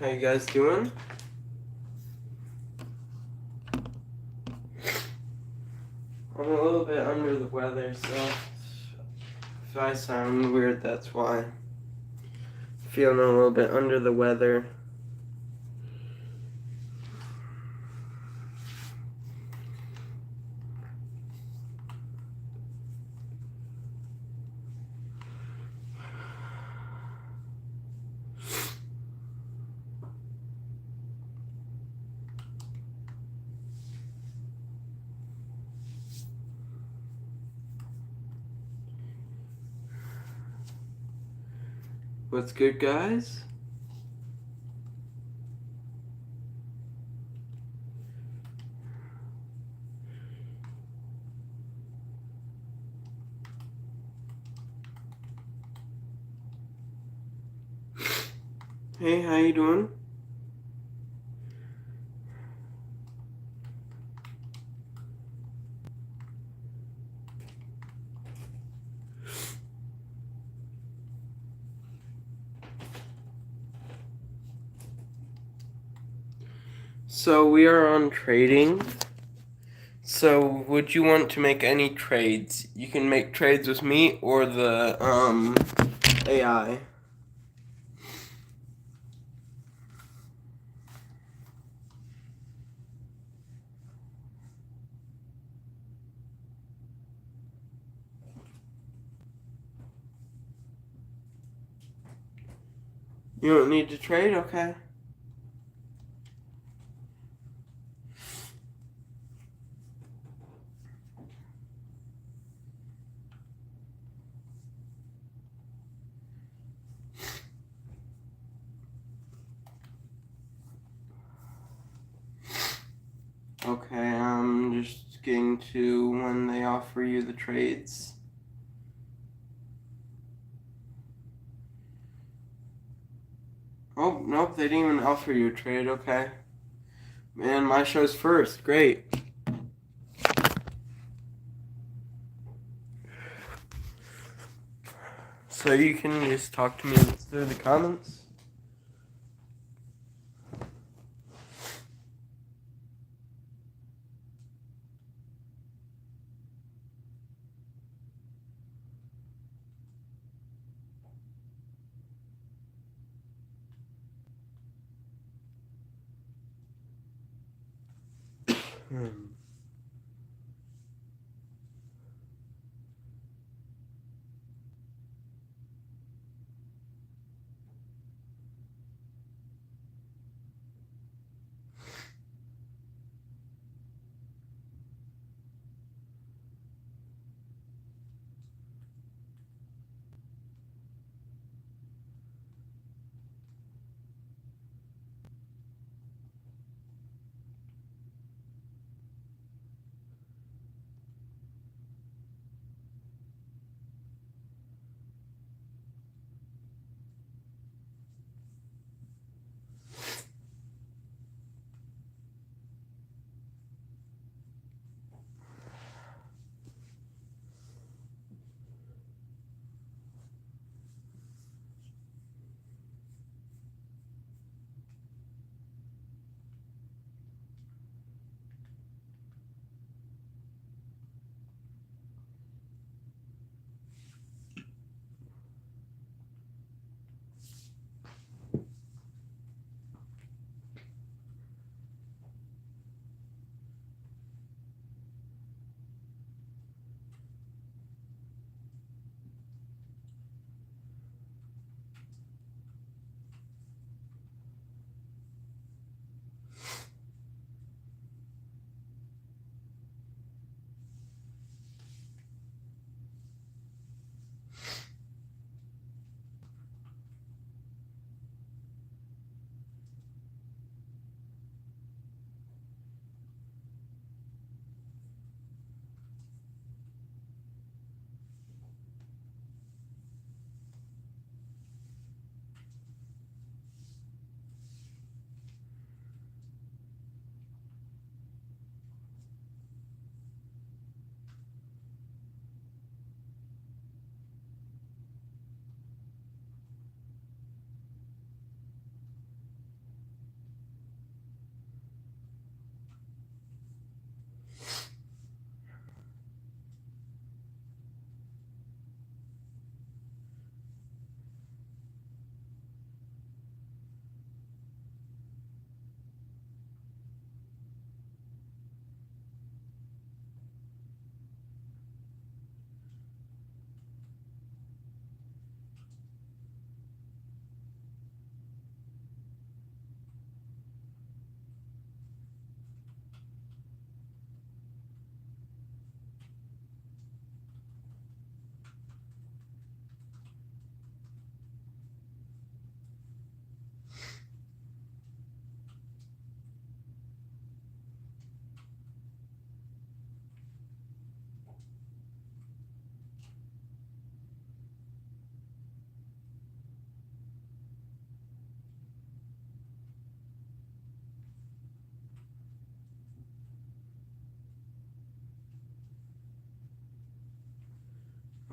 How you guys doing? I'm a little bit under the weather, so if I sound weird, that's why. Feeling a little bit under the weather. What's good, guys? Hey, how you doing? So we are on trading. So would you want to make any trades? You can make trades with me or the AI. You don't need to trade? Okay. Okay, I'm just getting to when they offer you the trades. Oh, nope, they didn't even offer you a trade, okay. Man, my show's first, great. So you can just talk to me through the comments.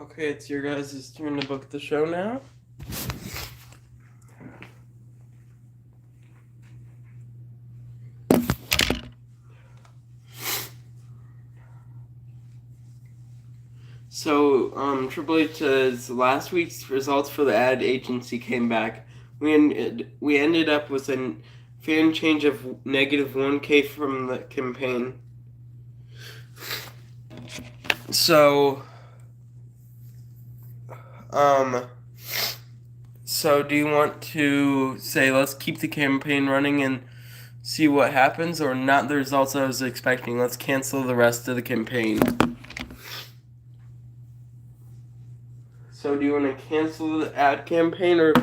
Okay, it's your guys' turn to book the show now. So, Triple H's last week's results for the ad agency came back. We ended up with a fan change of negative 1K from the campaign. So, so do you want to say let's keep the campaign running and see what happens, or not the results I was expecting? Let's cancel the rest of the campaign. So do you want to cancel the ad campaign, or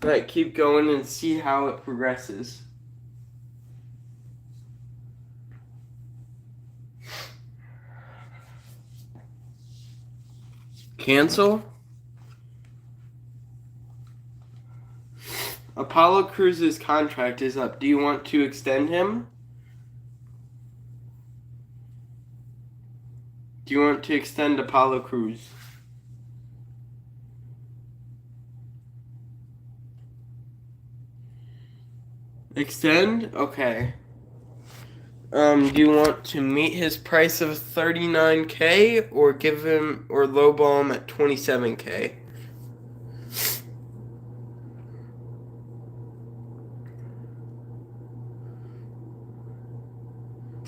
like keep going and see how it progresses? Cancel? Apollo Crews' contract is up. Do you want to extend him? Do you want to extend Apollo Crews? Extend? Okay. Do you want to meet his price of 39K or give him or lowball him at 27K?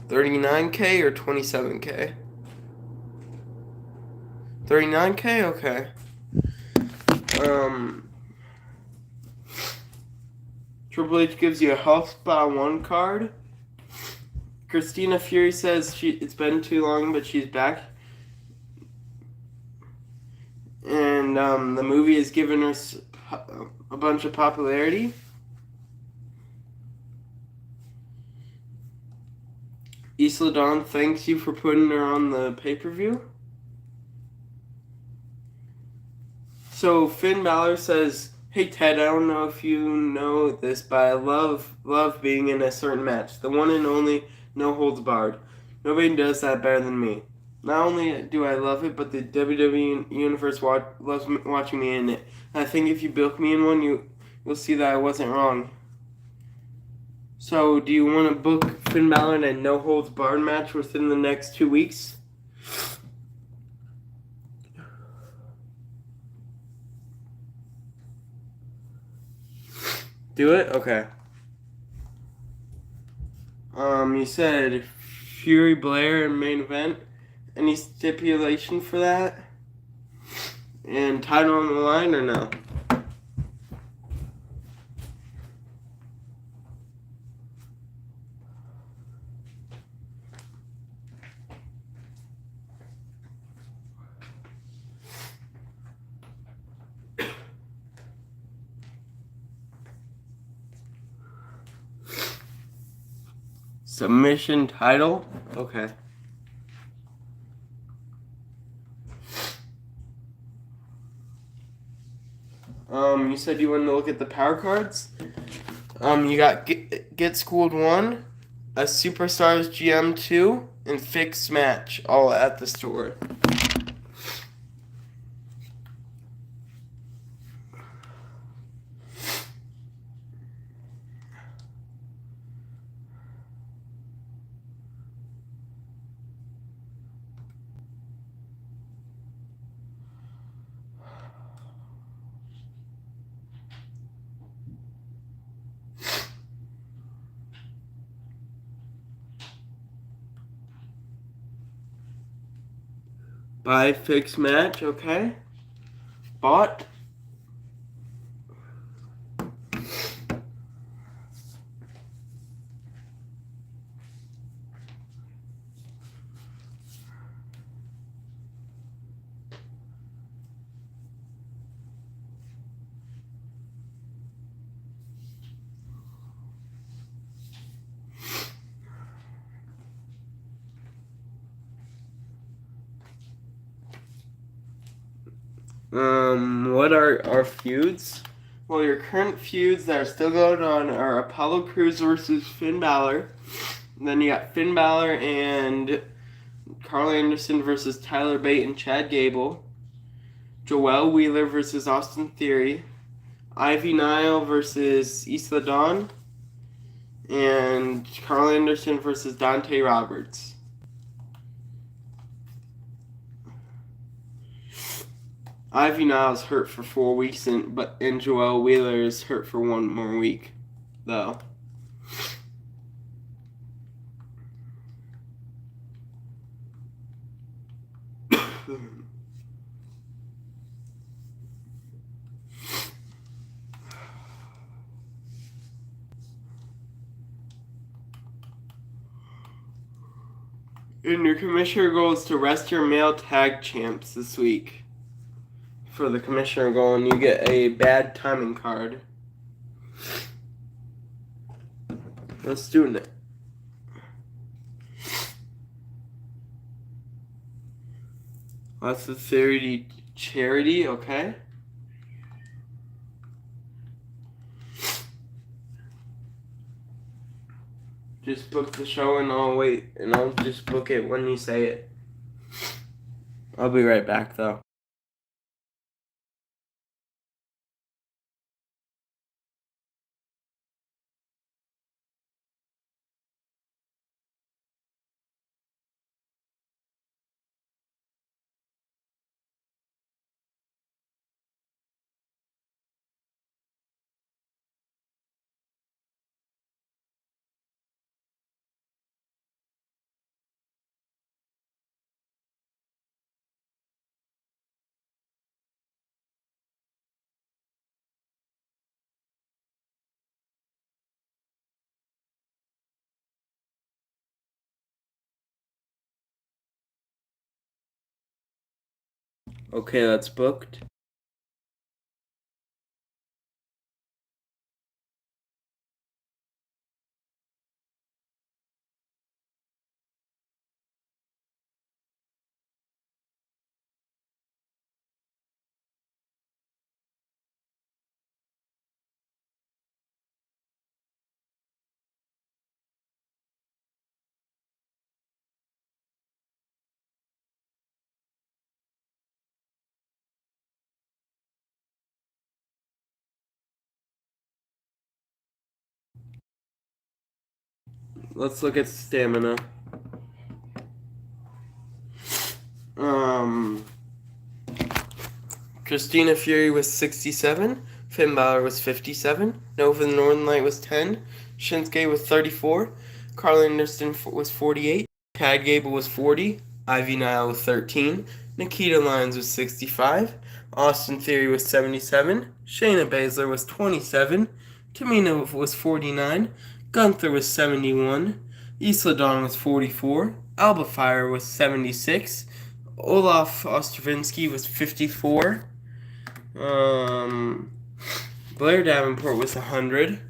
39K or 27K? 39K? Okay. Triple H gives you a Health Spa 1 card. Christina Fury says it's been too long, but she's back. And the movie has given her a bunch of popularity. Isla Dawn thanks you for putting her on the pay-per-view. So Finn Balor says, "Hey Ted, I don't know if you know this, but I love being in a certain match. The one and only no holds barred. Nobody does that better than me. Not only do I love it, but the WWE Universe loves watching me in it. I think if you book me in one, you'll see that I wasn't wrong." So, do you want to book Finn Balor in a no holds barred match within the next 2 weeks? Do it? Okay. You said Fury Blair in main event. Any stipulation for that? And title on the line or no? Submission title? Okay. You said you wanted to look at the power cards? You got Get Schooled 1, a Superstars GM 2, and Fixed Match, all at the store. Buy Fixed Match, okay. Bought. What are our feuds? Well, your current feuds that are still going on are Apollo Crews versus Finn Balor. And then you got Finn Balor and Carl Anderson versus Tyler Bate and Chad Gable. Joel Wheeler versus Austin Theory, Ivy Nile versus Isla Dawn, and Carl Anderson versus Dante Roberts. Ivy Nile's hurt for 4 weeks, and Joel Wheeler is hurt for 1 more week, though. And your commissioner goal is to rest your male tag champs this week. For the commissioner goal, and you get a bad timing card. Let's do it. That's the Theory charity, okay? Just book the show and I'll wait, and I'll just book it when you say it. I'll be right back though. Okay, that's booked. Let's look at stamina. Christina Fury was 67. Finn Balor was 57. Nova the Northern Light was 10. Shinsuke was 34. Carl Anderson was 48. Chad Gable was 40. Ivy Nile was 13. Nikita Lyons was 65. Austin Theory was 77. Shayna Baszler was 27. Tamina was 49. Gunther was 71. Isla Dawn was 44. Alba Fire was 76. Olaf Ostravinsky was 54. Blair Davenport was 100.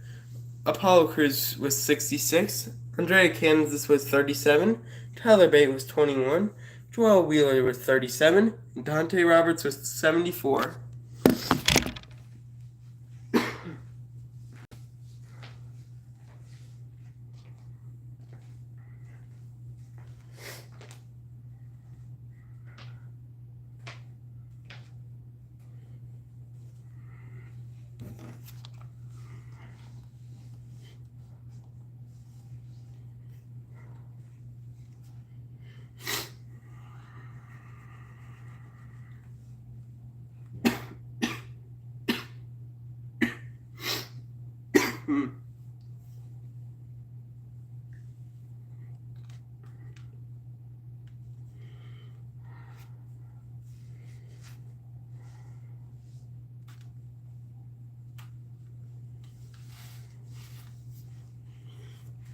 Apollo Crews was 66. Andrea Kansas was 37. Tyler Bate was 21. Joel Wheeler was 37. And Dante Roberts was 74.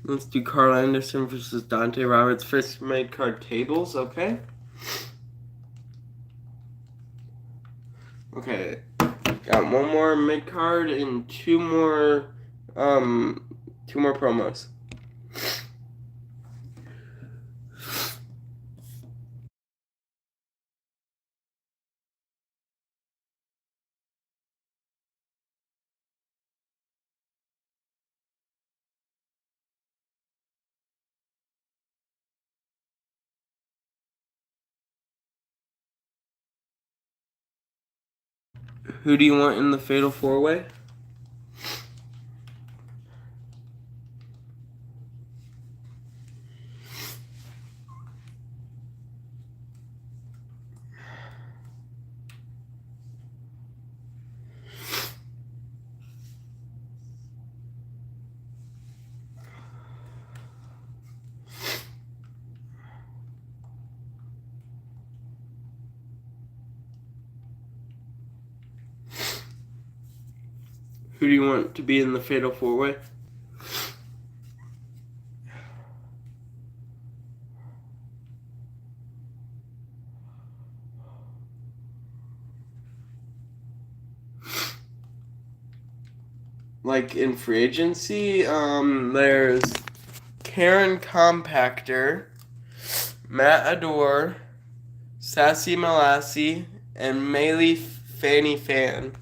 Let's do Carl Anderson versus Dante Roberts first made card tables, okay? Okay. Got one more mid card and two more promos. Who do you want in the Fatal 4-Way? Who do you want to be in the Fatal 4-Way? Like in free agency, there's Karen Compactor, Matt Adore, Sassy Malassie, and Maylee Fanny Fan.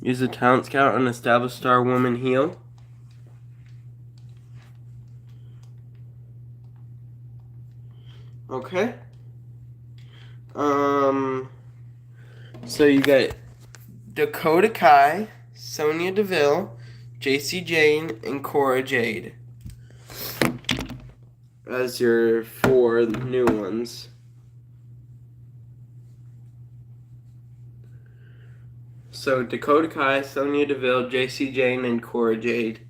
Use a talent scout on established star woman heel. Okay. So you got Dakota Kai, Sonya Deville, JC Jane, and Cora Jade as your 4 new ones. So Dakota Kai, Sonya Deville, JC Jane, and Cora Jade.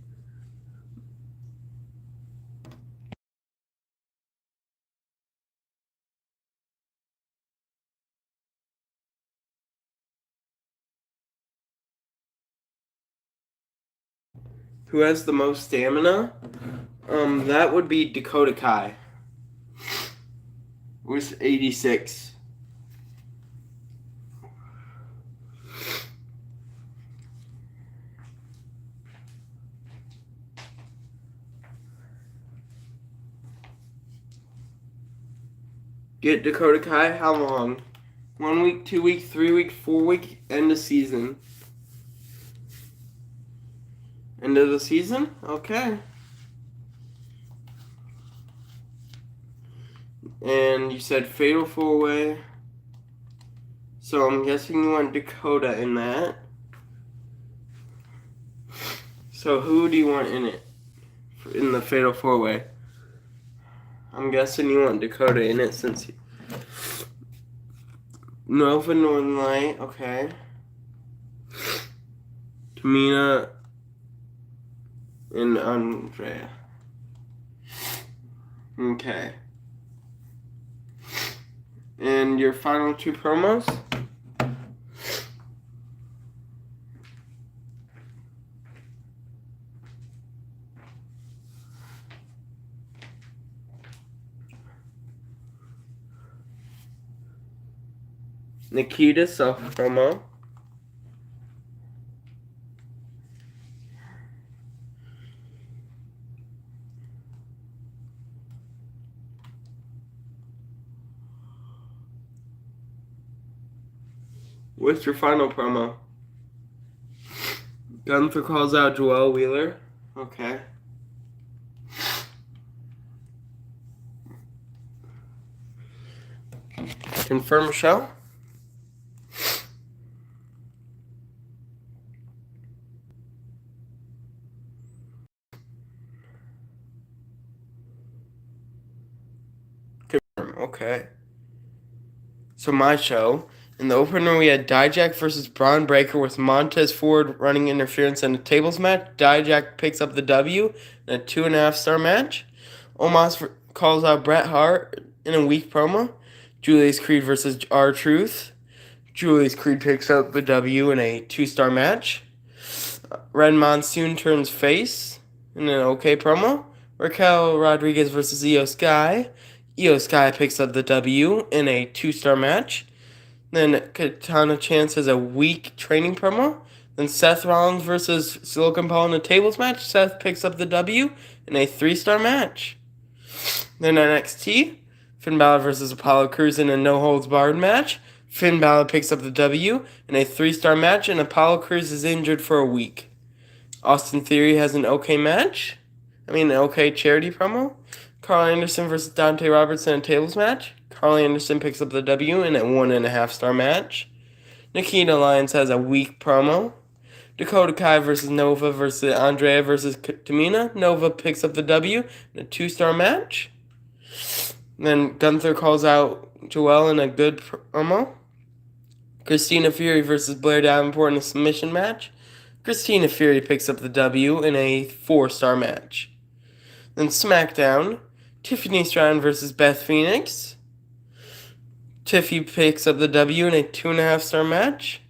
Who has the most stamina? That would be Dakota Kai. With 86. Get Dakota Kai, how long? 1 week, 2 week, 3 week, 4 week, end of season. End of the season? Okay. And you said Fatal 4-Way. So I'm guessing you want Dakota in that. So who do you want in it? In the Fatal 4-Way? I'm guessing you want Dakota in it since you... Nova Northern Light, okay. Tamina and Andrea. Okay. And your final 2 promos? Nikita self promo. What's your final promo? Gunther calls out Joelle Wheeler. Okay. Confirm show? Confirm, okay. So my show. In the opener, we had Dijak versus Braun Breaker with Montez Ford running interference in a tables match. Dijak picks up the W in a 2.5-star match. Omos calls out Bret Hart in a weak promo. Julius Creed versus R-Truth. Julius Creed picks up the W in a 2-star match. Red Monsoon turns face in an okay promo. Raquel Rodriguez versus Io Sky. Io Sky picks up the W in a 2-star match. Then Katana Chance has a weak training promo. Then Seth Rollins versus Logan Paul in a tables match. Seth picks up the W in a 3-star match. Then NXT, Finn Balor versus Apollo Crews in a no-holds-barred match. Finn Balor picks up the W in a 3-star match, and Apollo Crews is injured for a week. Austin Theory has an okay match. An okay charity promo. Carl Anderson versus Dante Robertson in a tables match. Carl Anderson picks up the W in a 1.5-star match. Nikita Lyons has a weak promo. Dakota Kai versus Nova versus Andrea versus Tamina. Nova picks up the W in a 2-star match. Then Gunther calls out Joelle in a good promo. Christina Fury versus Blair Davenport in a submission match. Christina Fury picks up the W in a 4-star match. Then SmackDown, Tiffany Stratton versus Beth Phoenix. Tiffy picks up the W in a 2.5-star match.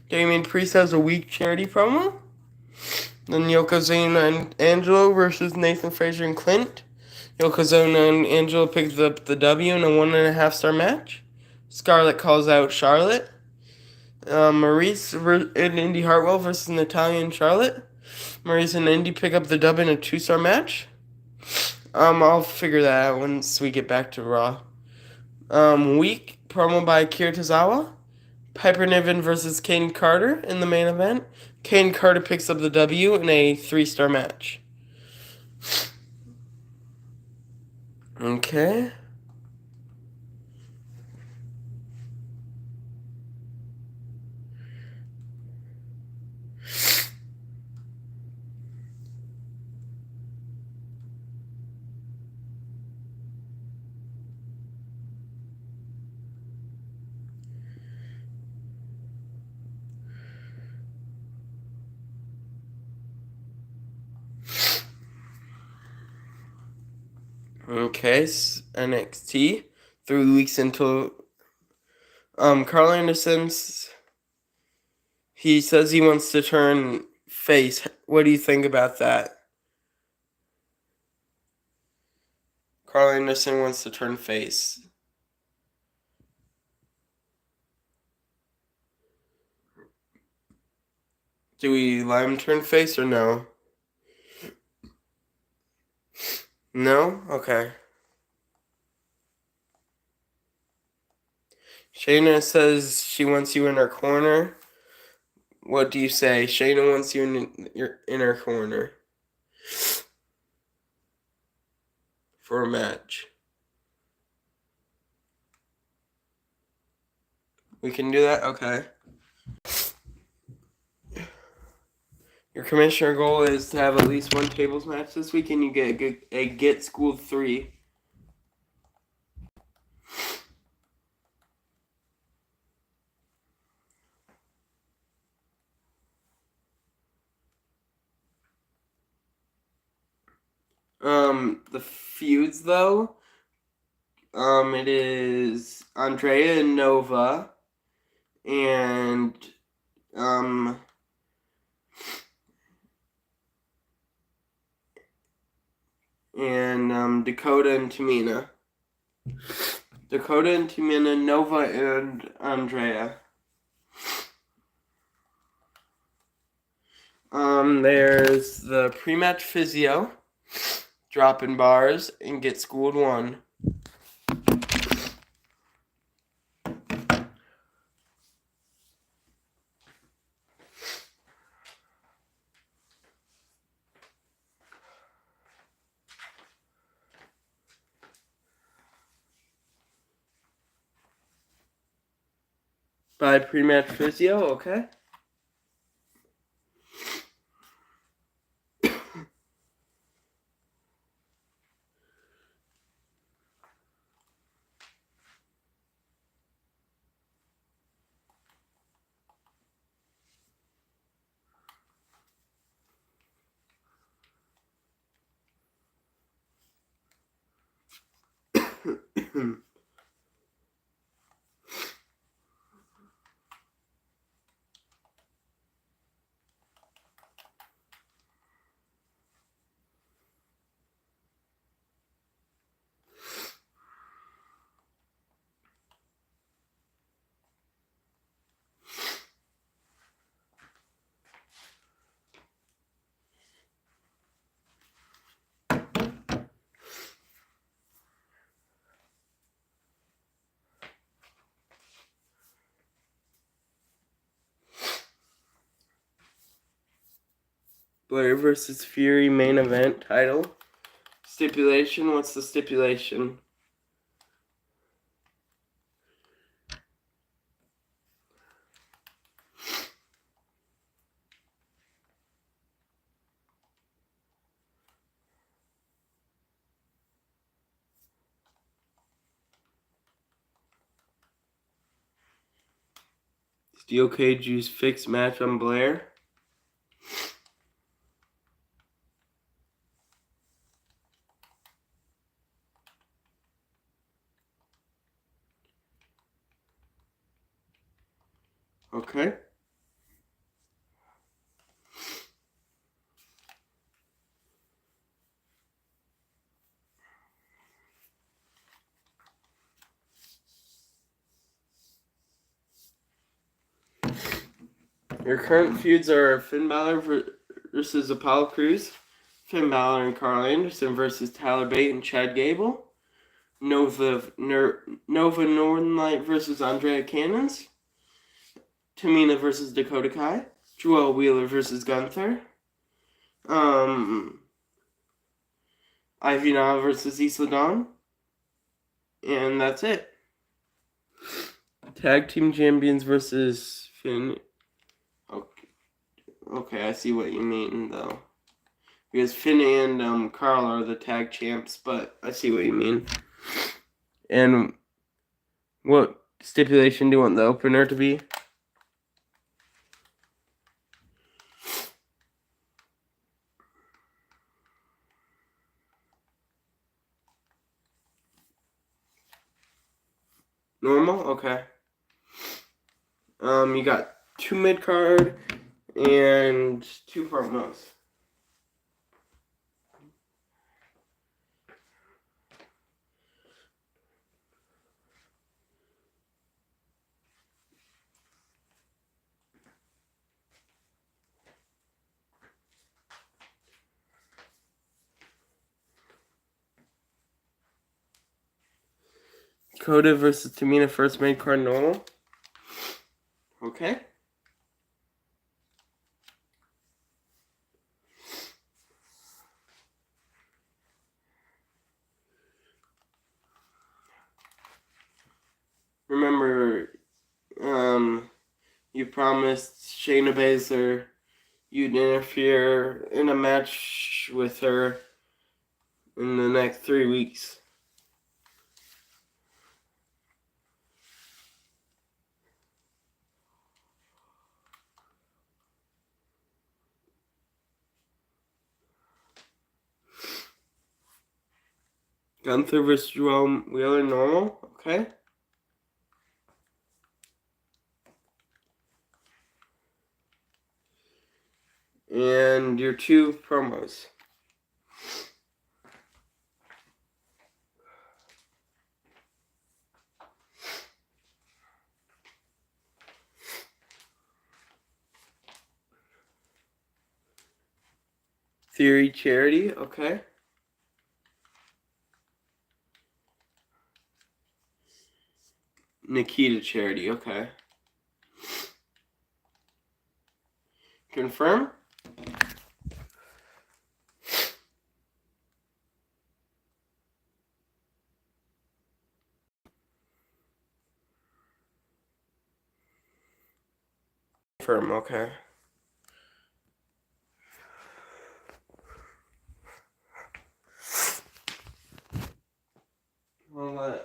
Damian Priest has a weak charity promo. Then Yokozuna and Angelo versus Nathan Frazier and Clint. Yokozuna and Angelo picked up the W in a 1.5-star match. Scarlett calls out Charlotte. Maurice and Indy Hartwell versus Natalia and Charlotte. Maurice and Indy pick up the W in a 2-star match. I'll figure that out once we get back to Raw. Week promo by Akira Tozawa. Piper Niven versus Kane Carter in the main event. Kane Carter picks up the W in a 3-star match. Okay. Okay, NXT 3 weeks until Carl Anderson's. He says he wants to turn face. What do you think about that? Carl Anderson wants to turn face. Do we let him turn face or no? No? Okay. Shayna says she wants you in her corner. What do you say? Shayna wants you in her corner for a match. We can do that? Okay. Your commissioner goal is to have at least one tables match this week, and you get a get schooled 3. The feuds though, it is Andrea and Nova, and Dakota and Tamina. Dakota and Tamina, Nova and Andrea. There's the pre-match physio, dropping bars, and get schooled 1. By pre-match physio, okay? Blair versus Fury main event title. Stipulation, what's the stipulation? Steel Cage use fixed match on Blair. Okay. Your current feuds are Finn Balor versus Apollo Crews, Finn Balor and Carl Anderson versus Tyler Bate and Chad Gable, Nova Northern Light versus Andrea Cannons, Tamina versus Dakota Kai, Joel Wheeler versus Gunther, Ivy Nile versus Isla Dawn, and that's it. Tag Team Champions versus Finn. Okay, I see what you mean, though. Because Finn and Carl are the tag champs, but I see what you mean. And what stipulation do you want the opener to be? Normal? Okay. You got 2 mid-card and 2 promos. Coda versus Tamina, first mid-card normal. Okay. Remember, you promised Shayna Baszler you'd interfere in a match with her in the next 3 weeks. Gunther versus Joel Wheeler normal. Okay. And your 2 promos. Theory Charity, okay. Nikita Charity, okay. Confirm? Confirm, okay. Well,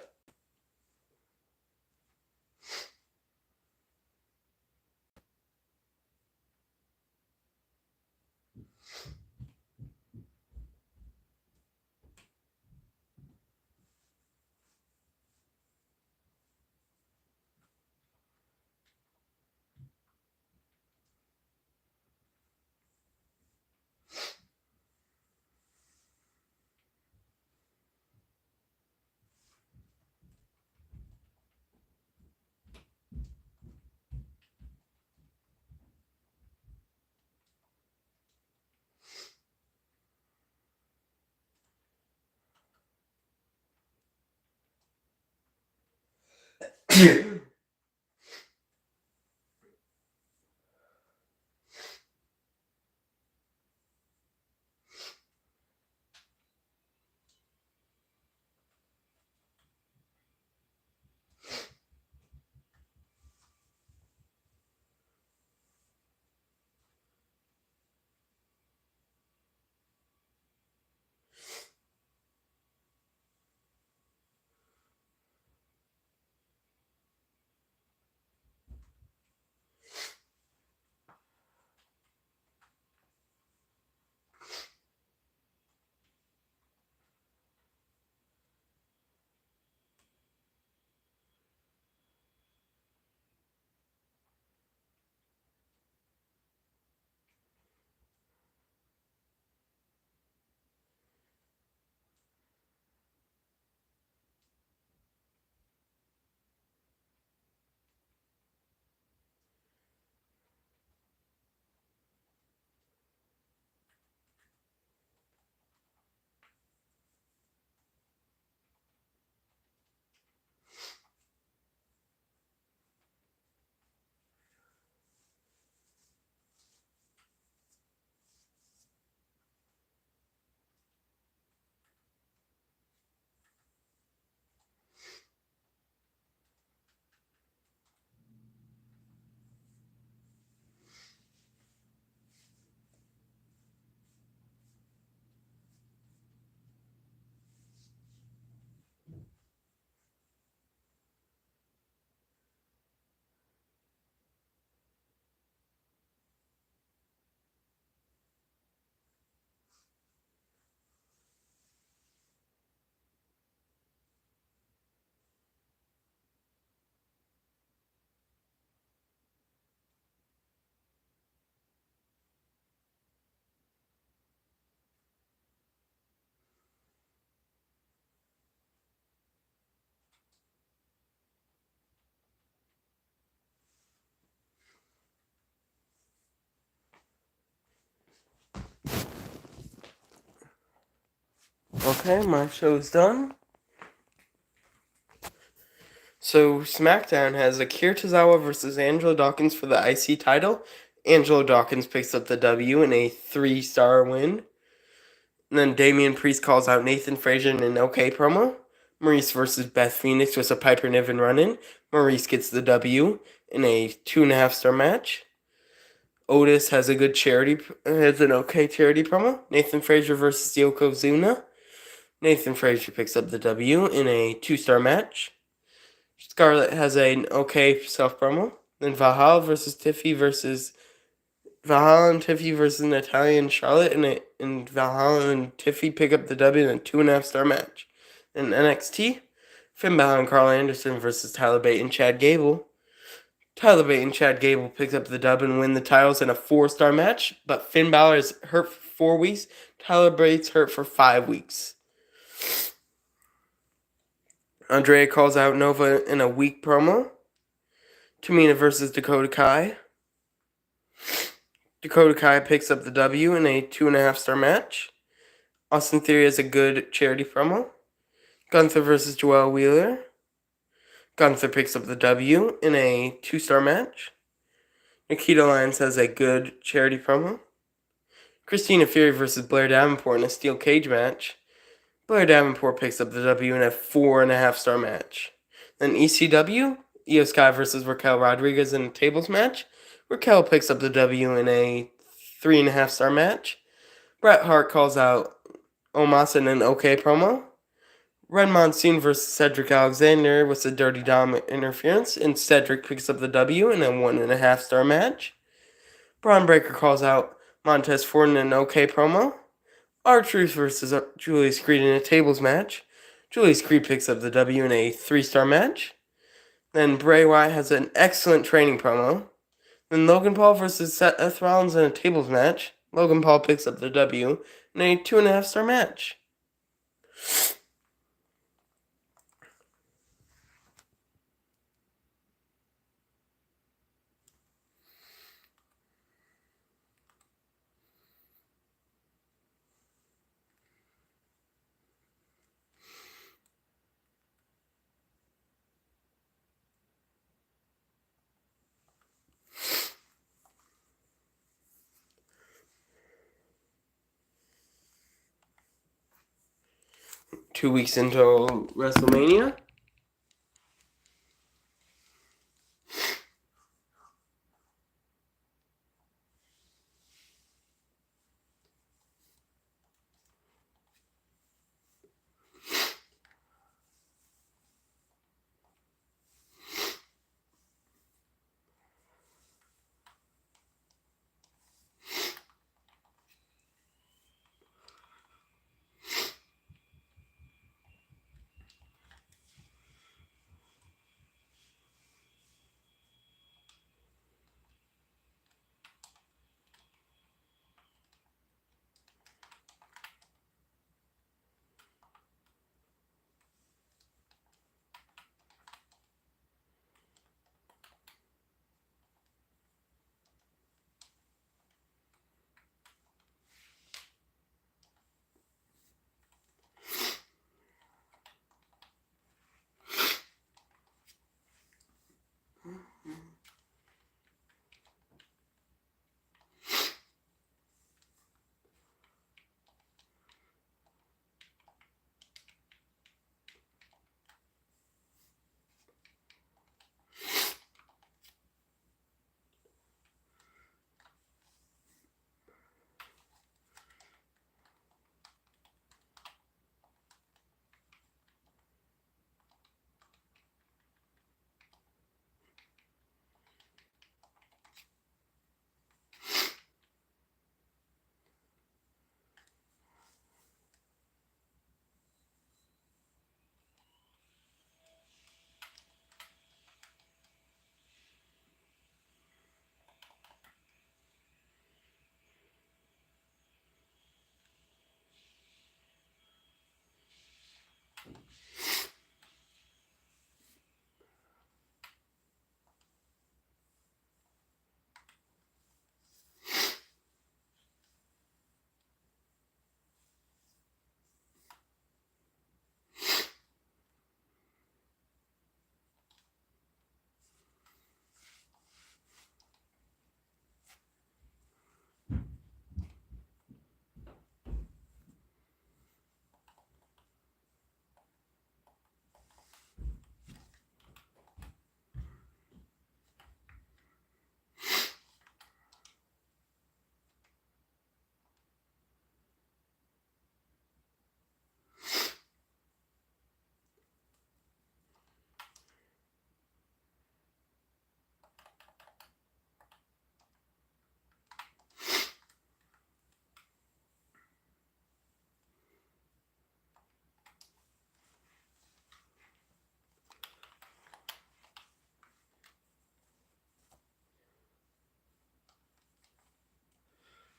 Okay, my show's done. So SmackDown has Akira Tozawa versus Angelo Dawkins for the IC title. Angelo Dawkins picks up the W in a 3-star win. And then Damian Priest calls out Nathan Frazier in an OK promo. Maurice versus Beth Phoenix was a Piper Niven run-in. Maurice gets the W in a 2.5-star match. Otis has an OK charity promo. Nathan Frazier versus Yokozuna. Nathan Frazier picks up the W in a 2-star match. Scarlett has an OK self promo. Then Valhalla and Tiffy versus Natalia and Charlotte, and Valhalla and Tiffy pick up the W in a 2.5-star match. In NXT, Finn Balor and Carl Anderson versus Tyler Bate and Chad Gable. Tyler Bate and Chad Gable picks up the dub and win the titles in a 4-star match, but Finn Balor is hurt for 4 weeks. Tyler Bate's hurt for 5 weeks. Andrea calls out Nova in a weak promo. Tamina versus Dakota Kai. Dakota Kai picks up the W in a 2.5-star match. Austin Theory has a good charity promo. Gunther versus Joel Wheeler. Gunther picks up the W in a 2-star match. Nikita Lyons has a good charity promo. Christina Fury versus Blair Davenport in a steel cage match. Blair Davenport picks up the W in a 4.5-star match. Then ECW, Io Sky versus Raquel Rodriguez in a tables match. Raquel picks up the W in a 3.5-star match. Bret Hart calls out Omos in an OK promo. Red Monsoon versus Cedric Alexander was a Dirty Dom interference, and Cedric picks up the W in a 1.5-star match. Braun Breaker calls out Montez Ford in an OK promo. R-Truth versus Julius Creed in a tables match. Julius Creed picks up the W in a 3-star match. Then Bray Wyatt has an excellent training promo. Then Logan Paul versus Seth Rollins in a tables match. Logan Paul picks up the W in a 2.5-star match. Two weeks into Wrestlemania.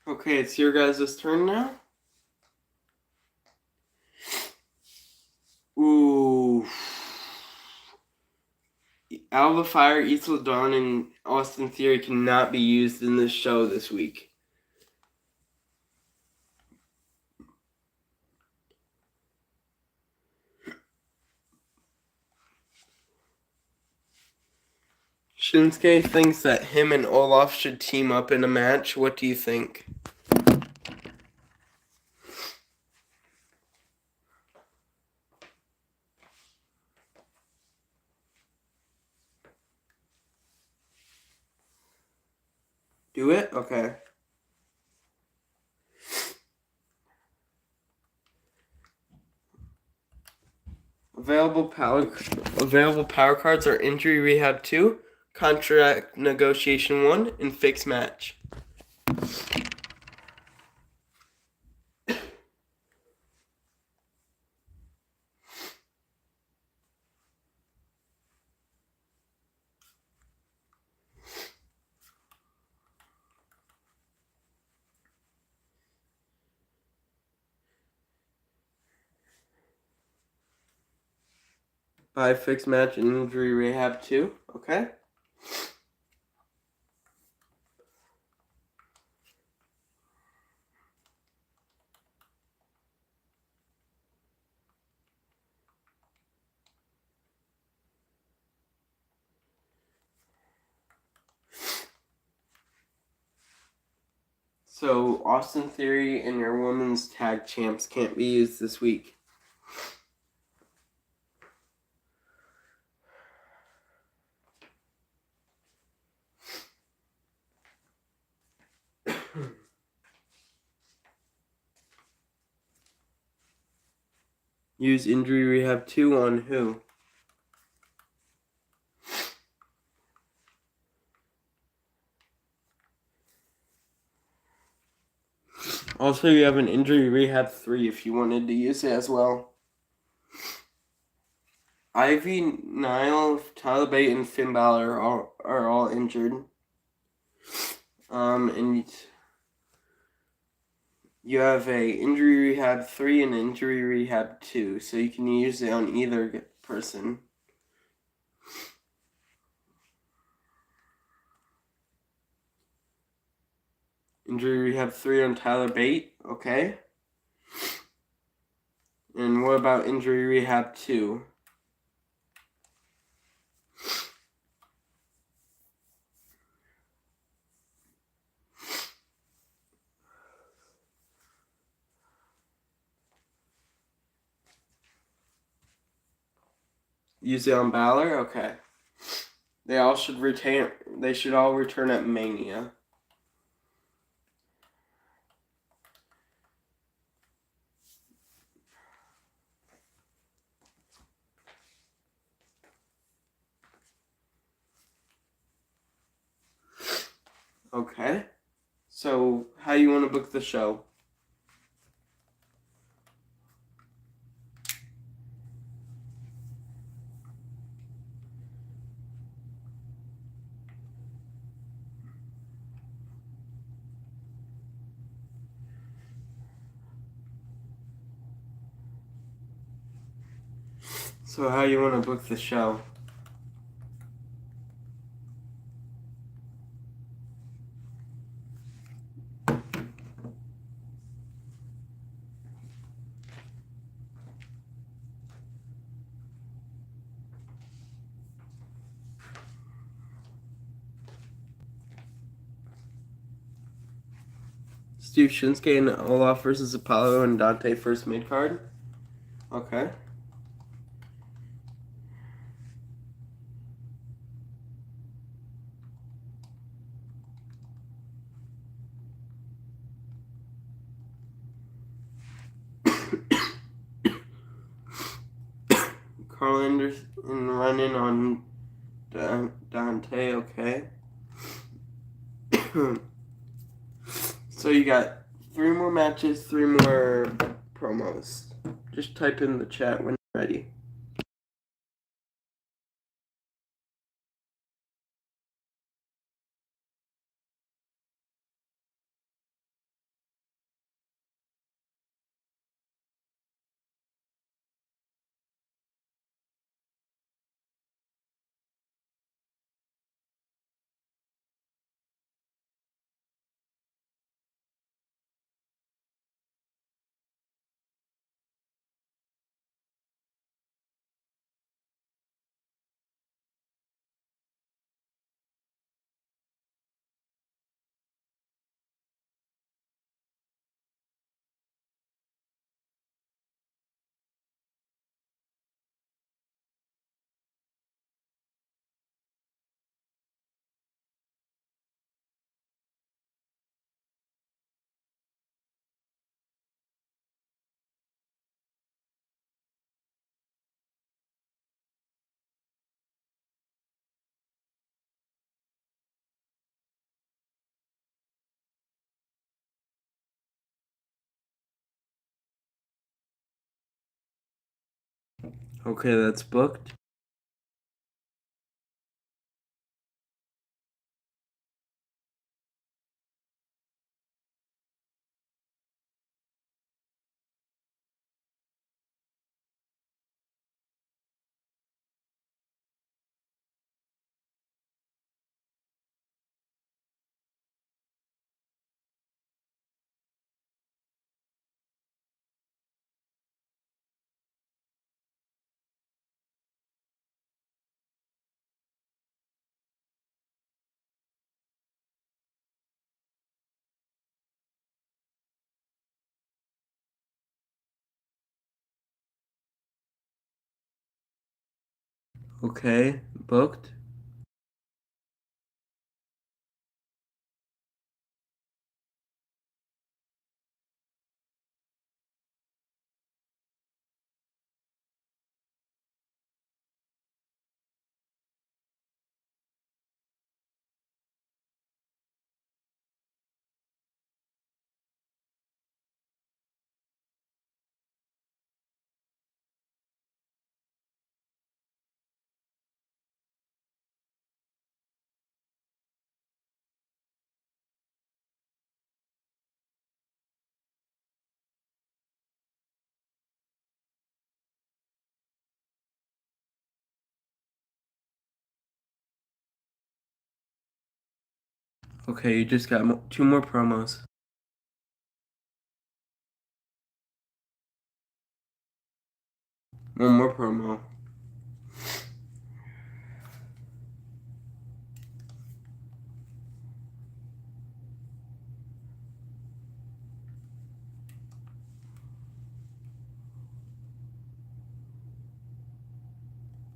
Okay, it's your guys' turn now. Ooh. Out of the Fire, Isla Dawn, and Austin Theory cannot be used in this show this week. Shinsuke thinks that him and Olaf should team up in a match. What do you think? Do it? Okay. Available power cards are Injury Rehab 2, Contract Negotiation 1, and Fixed Match. Buy Fixed Match and Injury Rehab 2. Okay. So, Austin Theory and your women's tag champs can't be used this week. Use Injury Rehab 2 on who? Also, you have an Injury Rehab 3 if you wanted to use it as well. Ivy, Nile, Tyler Bate, and Finn Balor are all injured. And you have a Injury Rehab 3 and Injury Rehab 2, so you can use it on either person. Injury Rehab 3 on Tyler Bate, okay. And what about Injury Rehab 2? Use it on Balor? Okay. They should all return at Mania. Okay. So, how you want to book the show? So, how you want to book the show? Steve Shinsuke and Olaf versus Apollo and Dante first mid card? Okay. Carl Anderson running on Dante, okay. So you got 3 more matches, 3 more promos. Just type in the chat when you're ready. Okay, that's booked. Okay, booked. Okay, you just got 2 more promos. One more promo.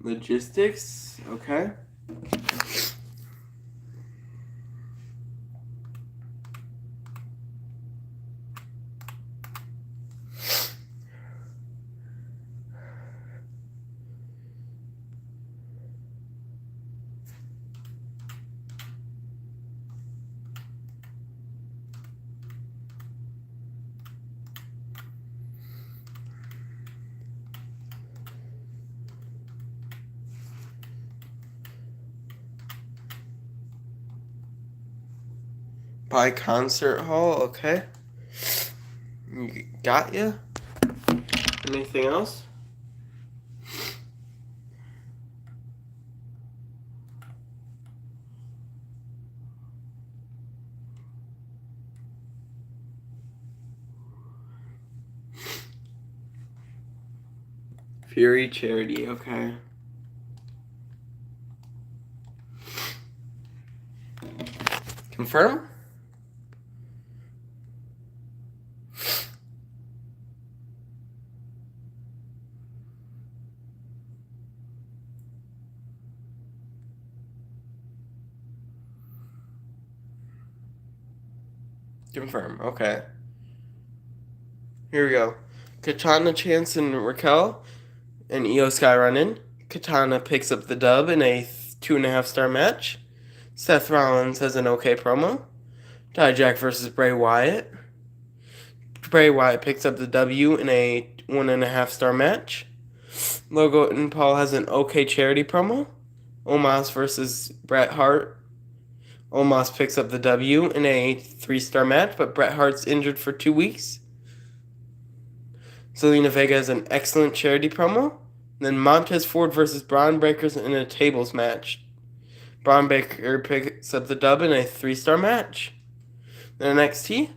Logistics, okay. By concert hall, okay. Got ya? Anything else? Fury charity, okay. Confirm? Confirm, okay. Here we go. Katana Chance and Raquel and Io Sky run in. Katana picks up the dub in a 2.5-star match. Seth Rollins has an okay promo. Dijak versus Bray Wyatt. Bray Wyatt picks up the W in a 1.5-star match. Logan Paul has an okay charity promo. Omos versus Bret Hart. Omos picks up the W in a 3-star match, but Bret Hart's injured for 2 weeks. Zelina Vega has an excellent charity promo. Then Montez Ford versus Braun Breakers in a tables match. Braun Breaker picks up the dub in a 3-star match. Then NXT,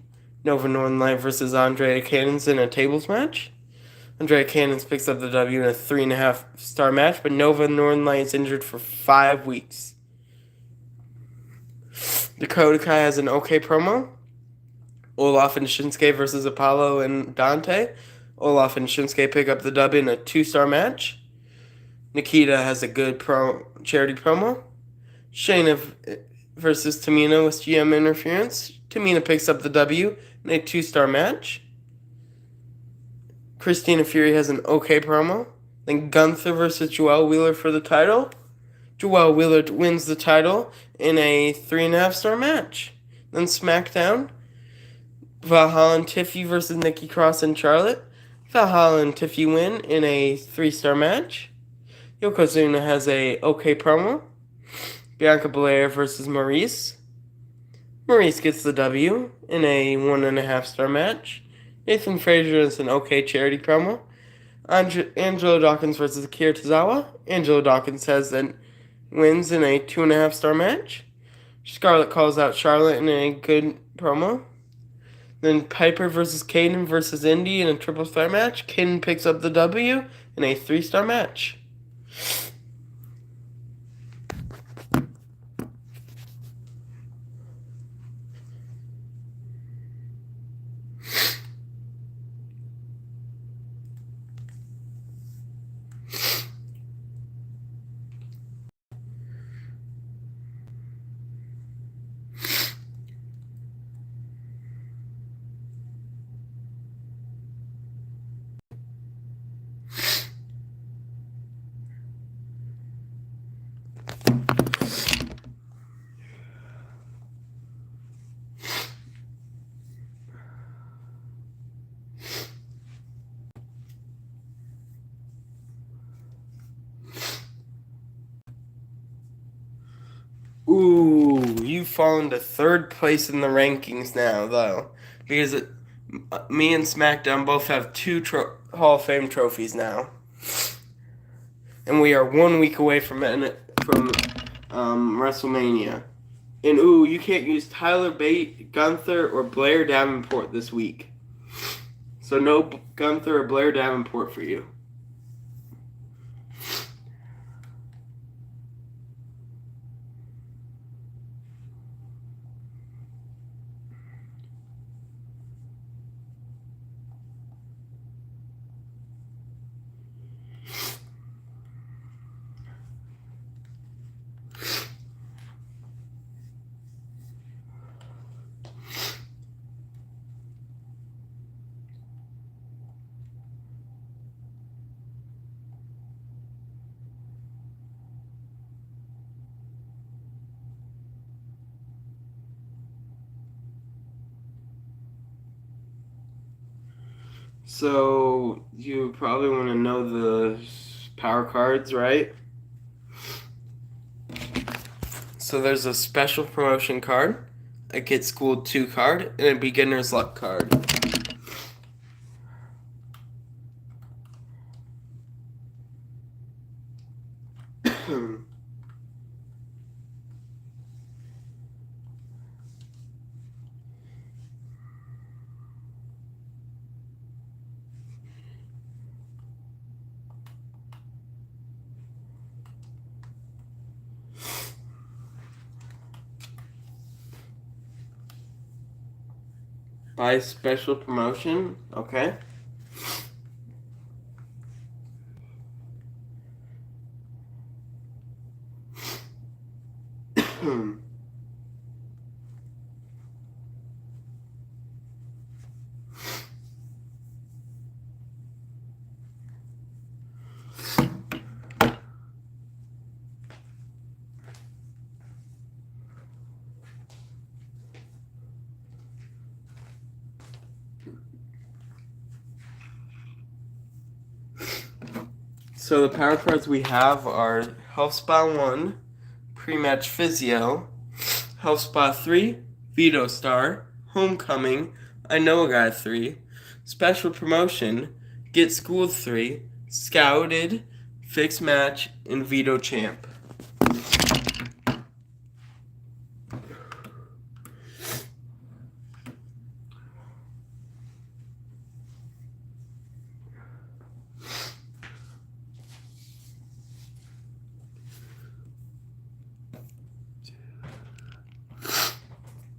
Nova Northern versus Andrea Cannons in a tables match. Andrea Cannons picks up the W in a 3.5-star match, but Nova Northern is injured for 5 weeks. Dakota Kai has an okay promo. Olaf and Shinsuke versus Apollo and Dante. Olaf and Shinsuke pick up the dub in a 2-star match. Nikita has a good charity promo. Shayna versus Tamina with GM interference. Tamina picks up the W in a 2-star match. Christina Fury has an okay promo. Then Gunther versus Joelle Wheeler for the title. Joelle Wheeler wins the title in a 3.5-star match. Then SmackDown, Valhalla and Tiffy versus Nikki Cross and Charlotte. Valhalla and Tiffy win in a 3-star match. Yokozuna has a okay promo. Bianca Belair versus Maurice. Maurice gets the W in a 1.5-star match. Nathan Frazier is an okay charity promo. Angelo Dawkins versus Akira Tozawa. Angelo Dawkins wins in a 2.5-star match. Scarlett calls out Charlotte in a good promo. Then Piper versus Kaden versus Indy in a triple threat match. Kaden picks up the W in a 3-star match. Ooh, you've fallen to 3rd place in the rankings now, though, because me and SmackDown both have 2 Hall of Fame trophies now, and we are 1 week away from WrestleMania. And you can't use Tyler Bate, Gunther, or Blair Davenport this week. So no Gunther or Blair Davenport for you. So you probably want to know the power cards, right? So there's a special promotion card, a Get Schooled 2 card, and a beginner's luck card. By special promotion, okay. So the power cards we have are Health Spa 1, Pre-Match Physio, Health Spa 3, Veto Star, Homecoming, I Know a Guy 3, Special Promotion, Get Schooled 3, Scouted, Fixed Match, and Veto Champ.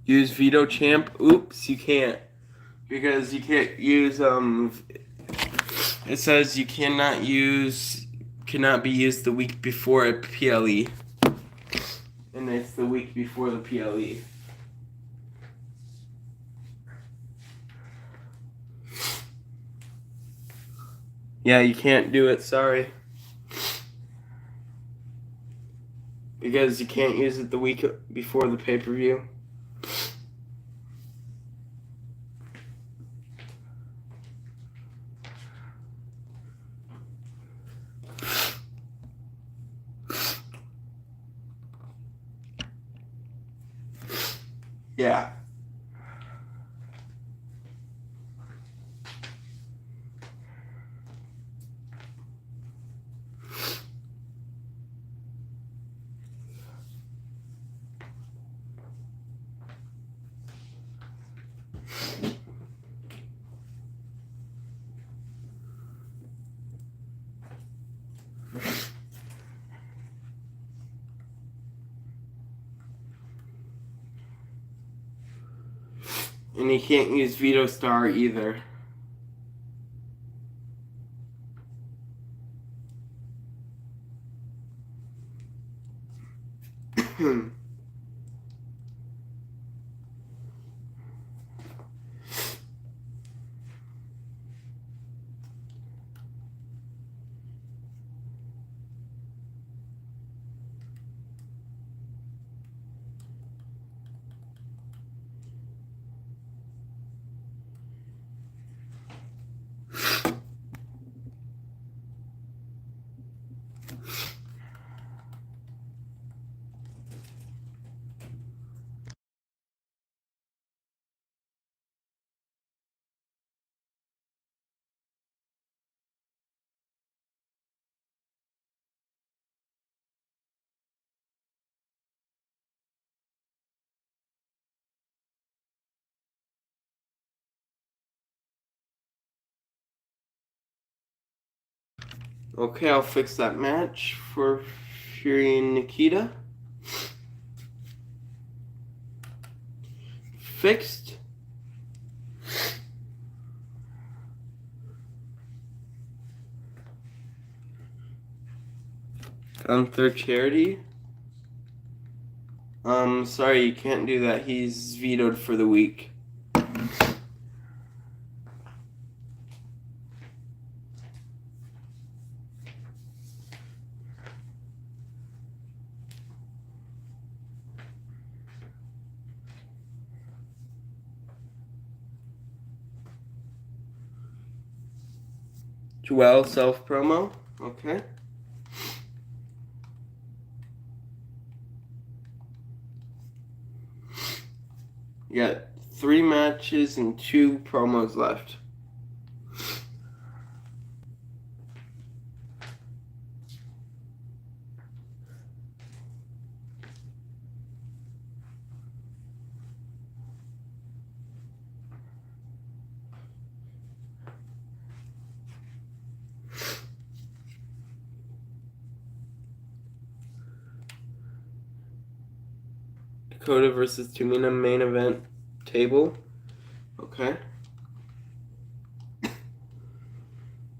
Use Veto Champ. Oops, you can't. Because you can't use, it says you cannot be used the week before a PLE. And it's the week before the PLE. Yeah, you can't do it, sorry. Because you can't use it the week before the pay-per-view. Yeah. And he can't use Veto Star either. Okay, I'll fix that match for Fury and Nikita. Fixed. Third Charity. Sorry, you can't do that. He's vetoed for the week. Joelle self promo. Okay. You got 3 matches and 2 promos left. Dakota versus Tamina main event table. Okay. You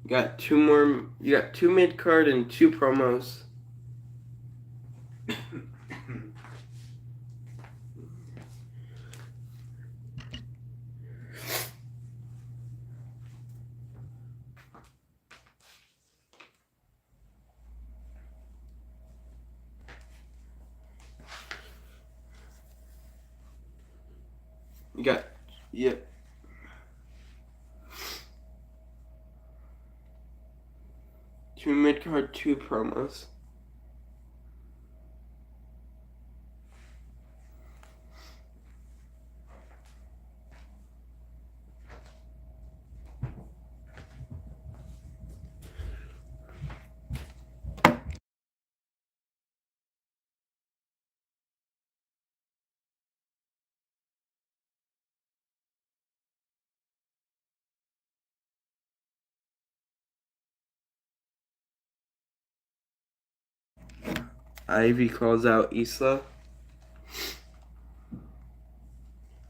got 2 more. You got 2 mid card and 2 promos. You got, yep. 2 mid card, 2 promos. Ivy calls out Isla.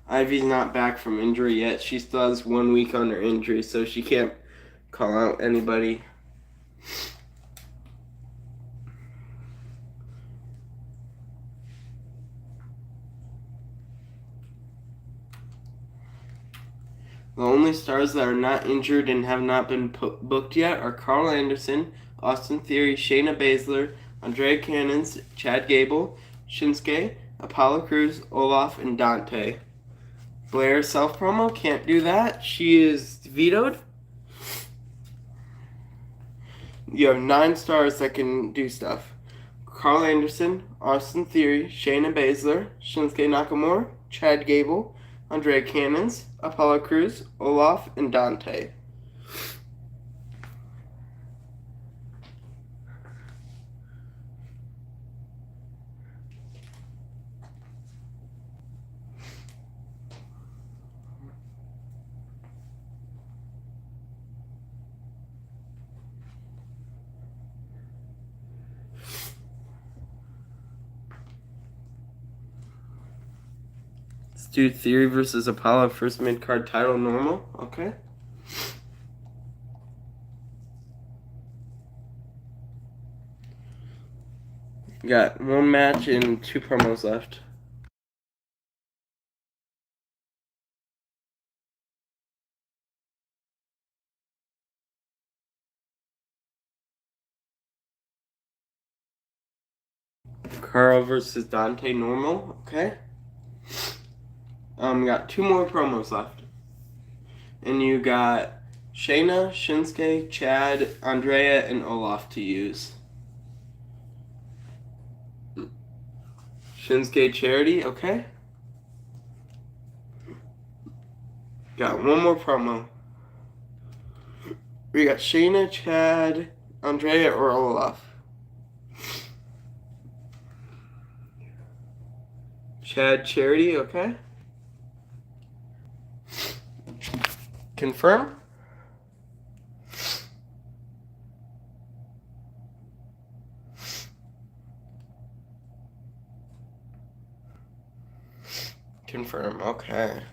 Ivy's not back from injury yet. She still has 1 week on her injury, so she can't call out anybody. The only stars that are not injured and have not been booked yet are Carl Anderson, Austin Theory, Shayna Baszler, Andrea Cannons, Chad Gable, Shinsuke, Apollo Crews, Olaf, and Dante. Blair self-promo, can't do that. She is vetoed. You have 9 stars that can do stuff. Carl Anderson, Austin Theory, Shayna Baszler, Shinsuke Nakamura, Chad Gable, Andrea Cannons, Apollo Crews, Olaf, and Dante. Let's do Theory versus Apollo, first mid-card title normal. Okay. Got one match and 2 promos left. Carl versus Dante normal. Okay. Got 2 more promos left. And you got Shayna, Shinsuke, Chad, Andrea, and Olaf to use. Shinsuke Charity, okay. Got one more promo. We got Shayna, Chad, Andrea, or Olaf. Chad Charity, okay. Confirm. Confirm, okay.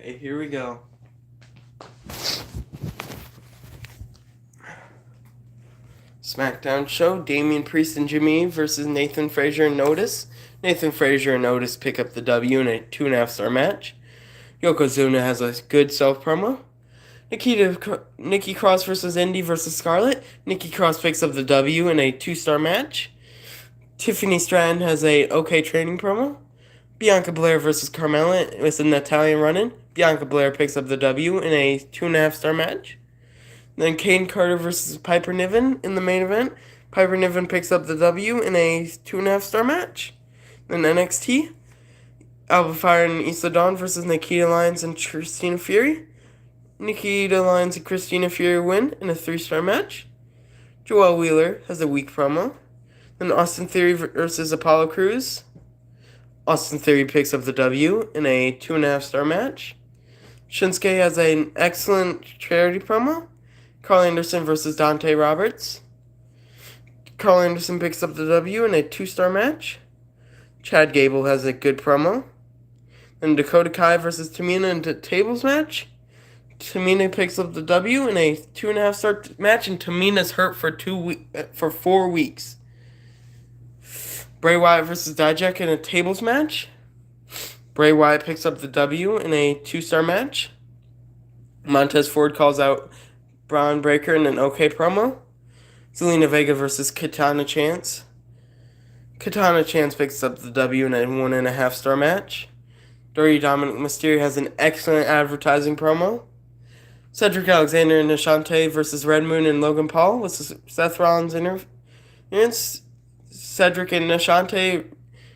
Okay, here we go. SmackDown show, Damian Priest and Jimmy versus Nathan Frazier and Otis. Nathan Frazier and Otis pick up the W in a 2.5-star match. Yokozuna has a good self-promo. Nikki Cross versus Indy versus Scarlett. Nikki Cross picks up the W in a 2-star match. Tiffany Stratton has a okay training promo. Bianca Belair versus Carmella with an Italian run-in. Bianca Belair picks up the W in a 2.5-star match. Then Kane Carter versus Piper Niven in the main event. Piper Niven picks up the W in a 2.5-star match. Then NXT, Alba Fire and Isla Dawn versus Nikita Lyons and Christina Fury. Nikita Lyons and Christina Fury win in a 3-star match. Joelle Wheeler has a weak promo. Then Austin Theory versus Apollo Crews. Austin Theory picks up the W in a 2.5-star match. Shinsuke has an excellent charity promo. Carl Anderson versus Dante Roberts. Carl Anderson picks up the W in a 2-star match. Chad Gable has a good promo. Then Dakota Kai versus Tamina in a tables match. Tamina picks up the W in a 2.5-star match, and Tamina's hurt for 4 weeks. Bray Wyatt versus Dijak in a tables match. Bray Wyatt picks up the W in a 2-star match. Montez Ford calls out Braun Breaker in an okay promo. Zelina Vega versus Katana Chance. Katana Chance picks up the W in a 1.5-star match. Dirty Dominic Mysterio has an excellent advertising promo. Cedric Alexander and Nashante versus Red Moon and Logan Paul with Seth Rollins interference. Cedric and Nashante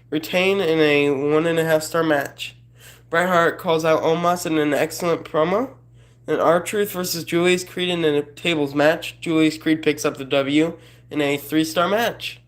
retain in a 1.5-star match. Bret Hart calls out Omos in an excellent promo. And R-Truth versus Julius Creed in a tables match. Julius Creed picks up the W in a 3-star match.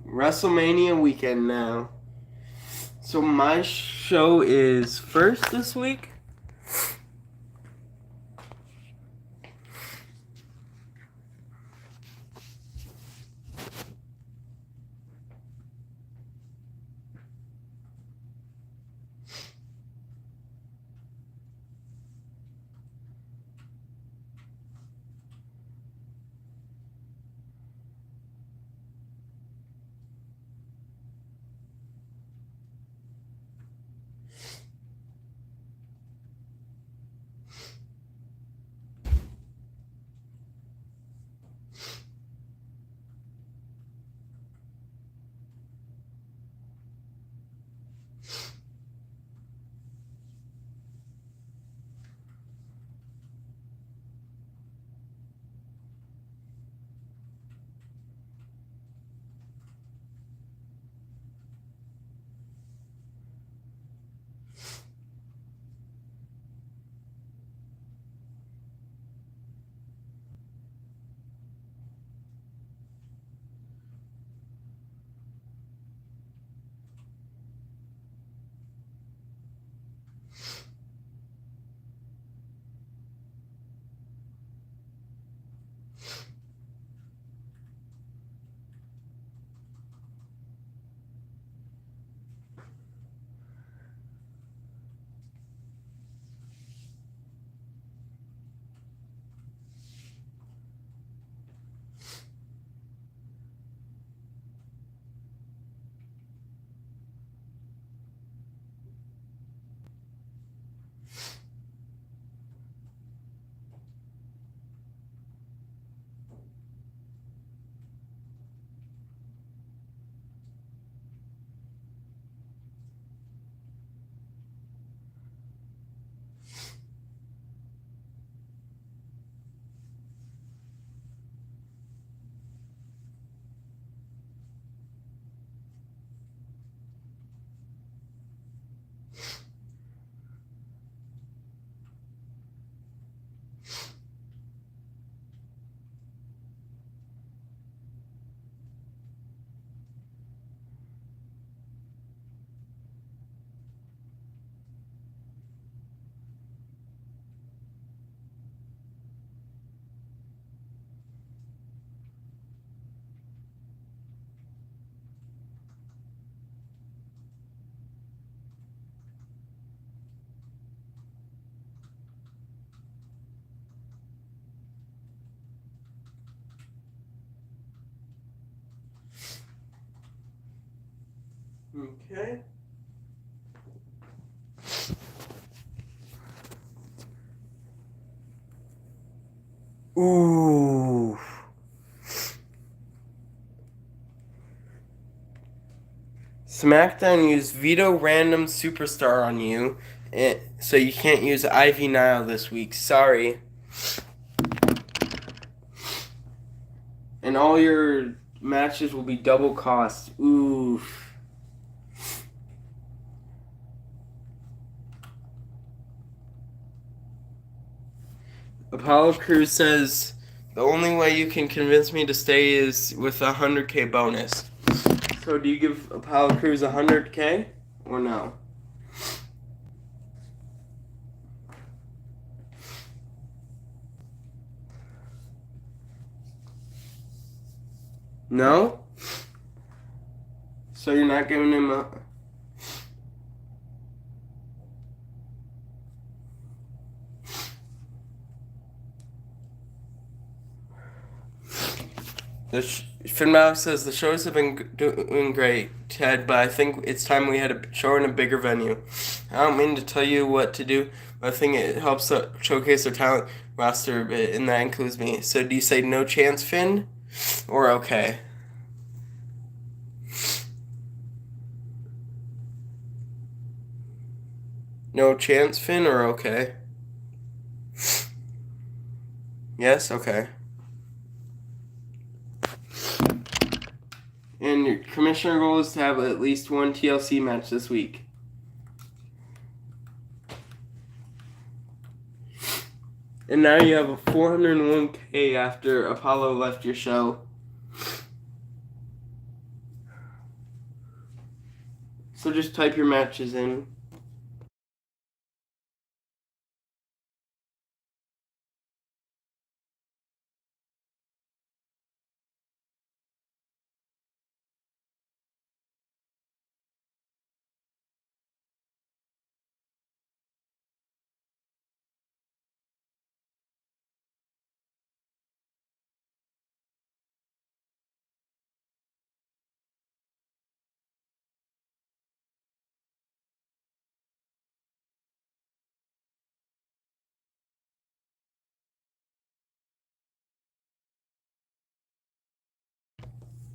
Wrestlemania weekend now. So my show is first this week. Okay. Ooh. SmackDown used Veto Random Superstar on you, so you can't use Ivy Nile this week. Sorry. And all your matches will be double cost. Oof. Apollo Crews says the only way you can convince me to stay is with a 100K bonus. So do you give Apollo Crews 100K or no? No? So you're not giving him a... Finn Balor says the shows have been doing great, Ted, but I think it's time we had a show in a bigger venue. I don't mean to tell you what to do, but I think it helps showcase our talent roster a bit, and that includes me. So do you say no chance, Finn, or okay? No chance, Finn, or okay? Yes, okay. And your commissioner goal is to have at least one TLC match this week. And now you have a 401K after Apollo left your show. So just type your matches in.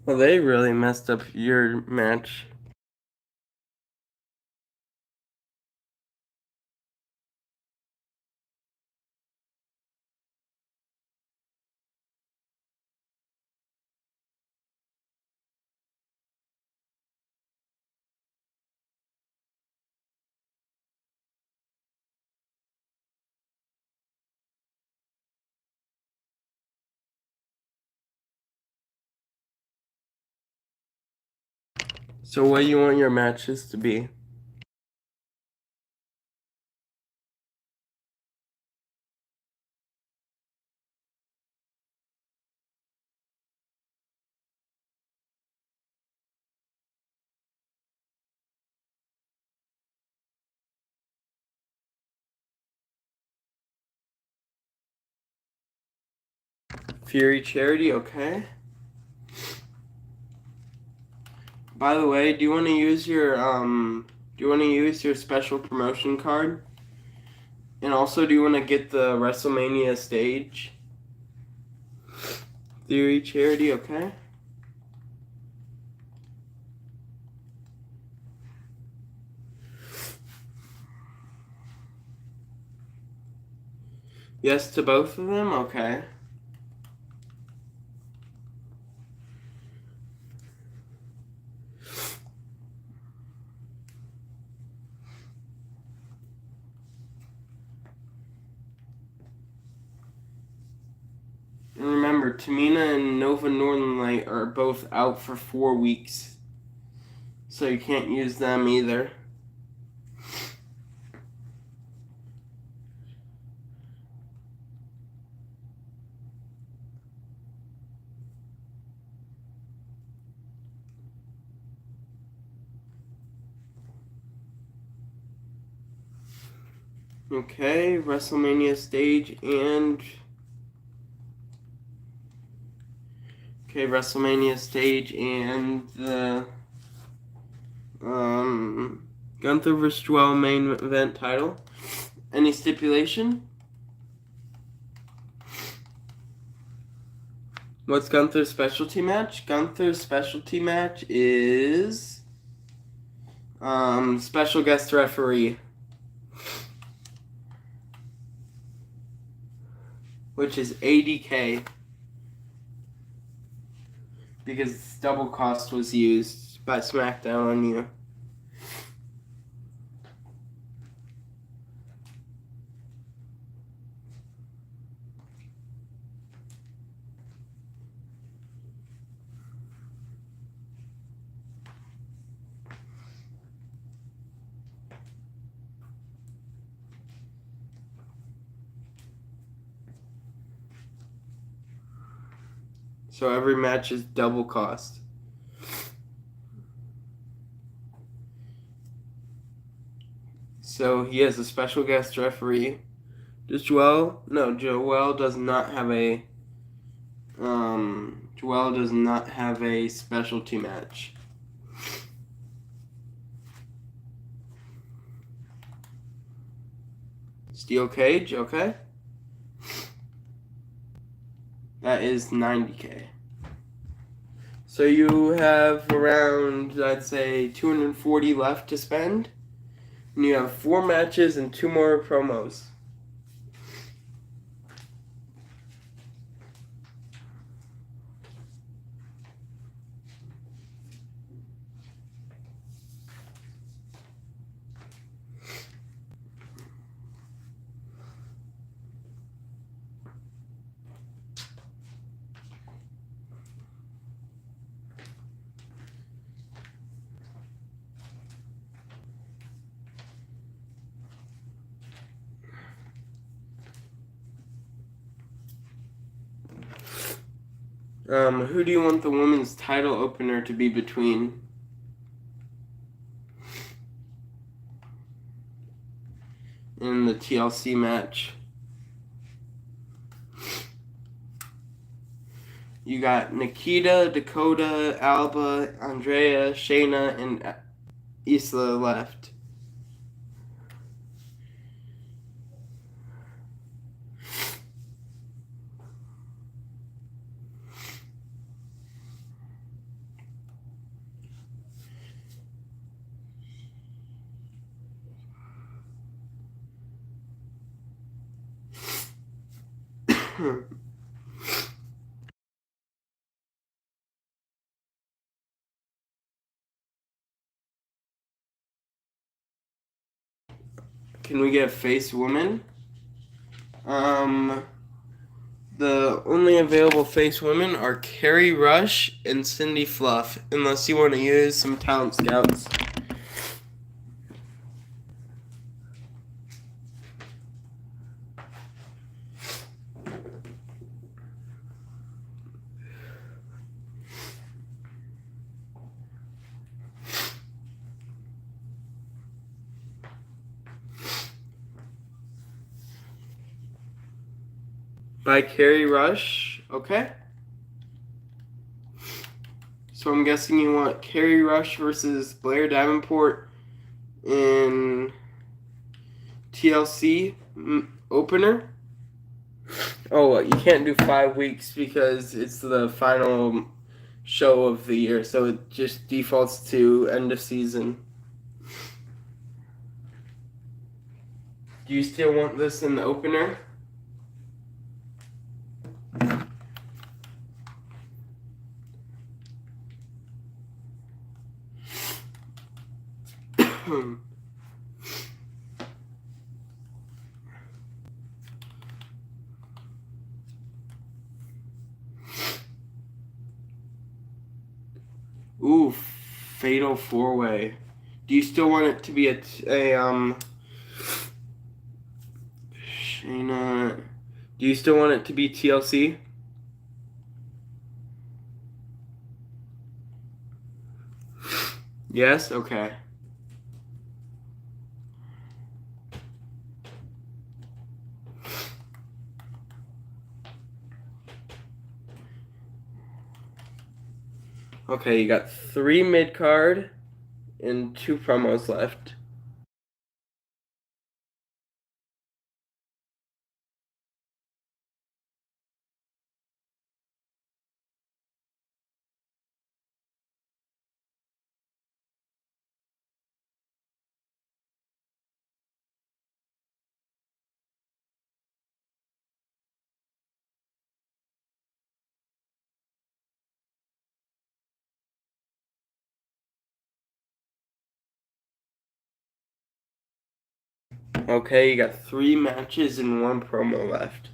Well, they really messed up your match. So what do you want your matches to be? Fury Charity, okay. By the way, do you want to use your special promotion card? And also, do you want to get the Wrestlemania stage? Fury Charity, okay. Yes to both of them, okay. And remember, Tamina and Nova Northern Light are both out for 4 weeks. So you can't use them either. Okay, WrestleMania stage and... Okay, WrestleMania stage and the Gunther vs. Joel main event title. Any stipulation? What's Gunther's specialty match? Gunther's specialty match is special guest referee, which is ADK, because double cost was used by SmackDown on you. So every match is double cost. So he has a special guest referee. Does Joel? No, Joel does not have a. Joel does not have a specialty match. Steel cage, okay. That is 90K. So you have around, I'd say, 240 left to spend. And you have 4 matches and 2 more promos. Who do you want the women's title opener to be between? In the TLC match. You got Nikita, Dakota, Alba, Andrea, Shayna, and Isla left. Can we get face woman? The only available face women are Carrie Rush and Cindy Fluff, unless you want to use some talent scouts. By Carrie Rush, okay. So I'm guessing you want Carrie Rush versus Blair Davenport in TLC opener. Oh, you can't do 5 weeks because it's the final show of the year, so it just defaults to end of season. Do you still want this in the opener? Ooh, fatal 4-way. Do you still want it to be a Shayna? Do you still want it to be TLC? Yes? Okay. Okay, you got 3 mid-card and 2 promos left. Okay, you got 3 matches and 1 promo left.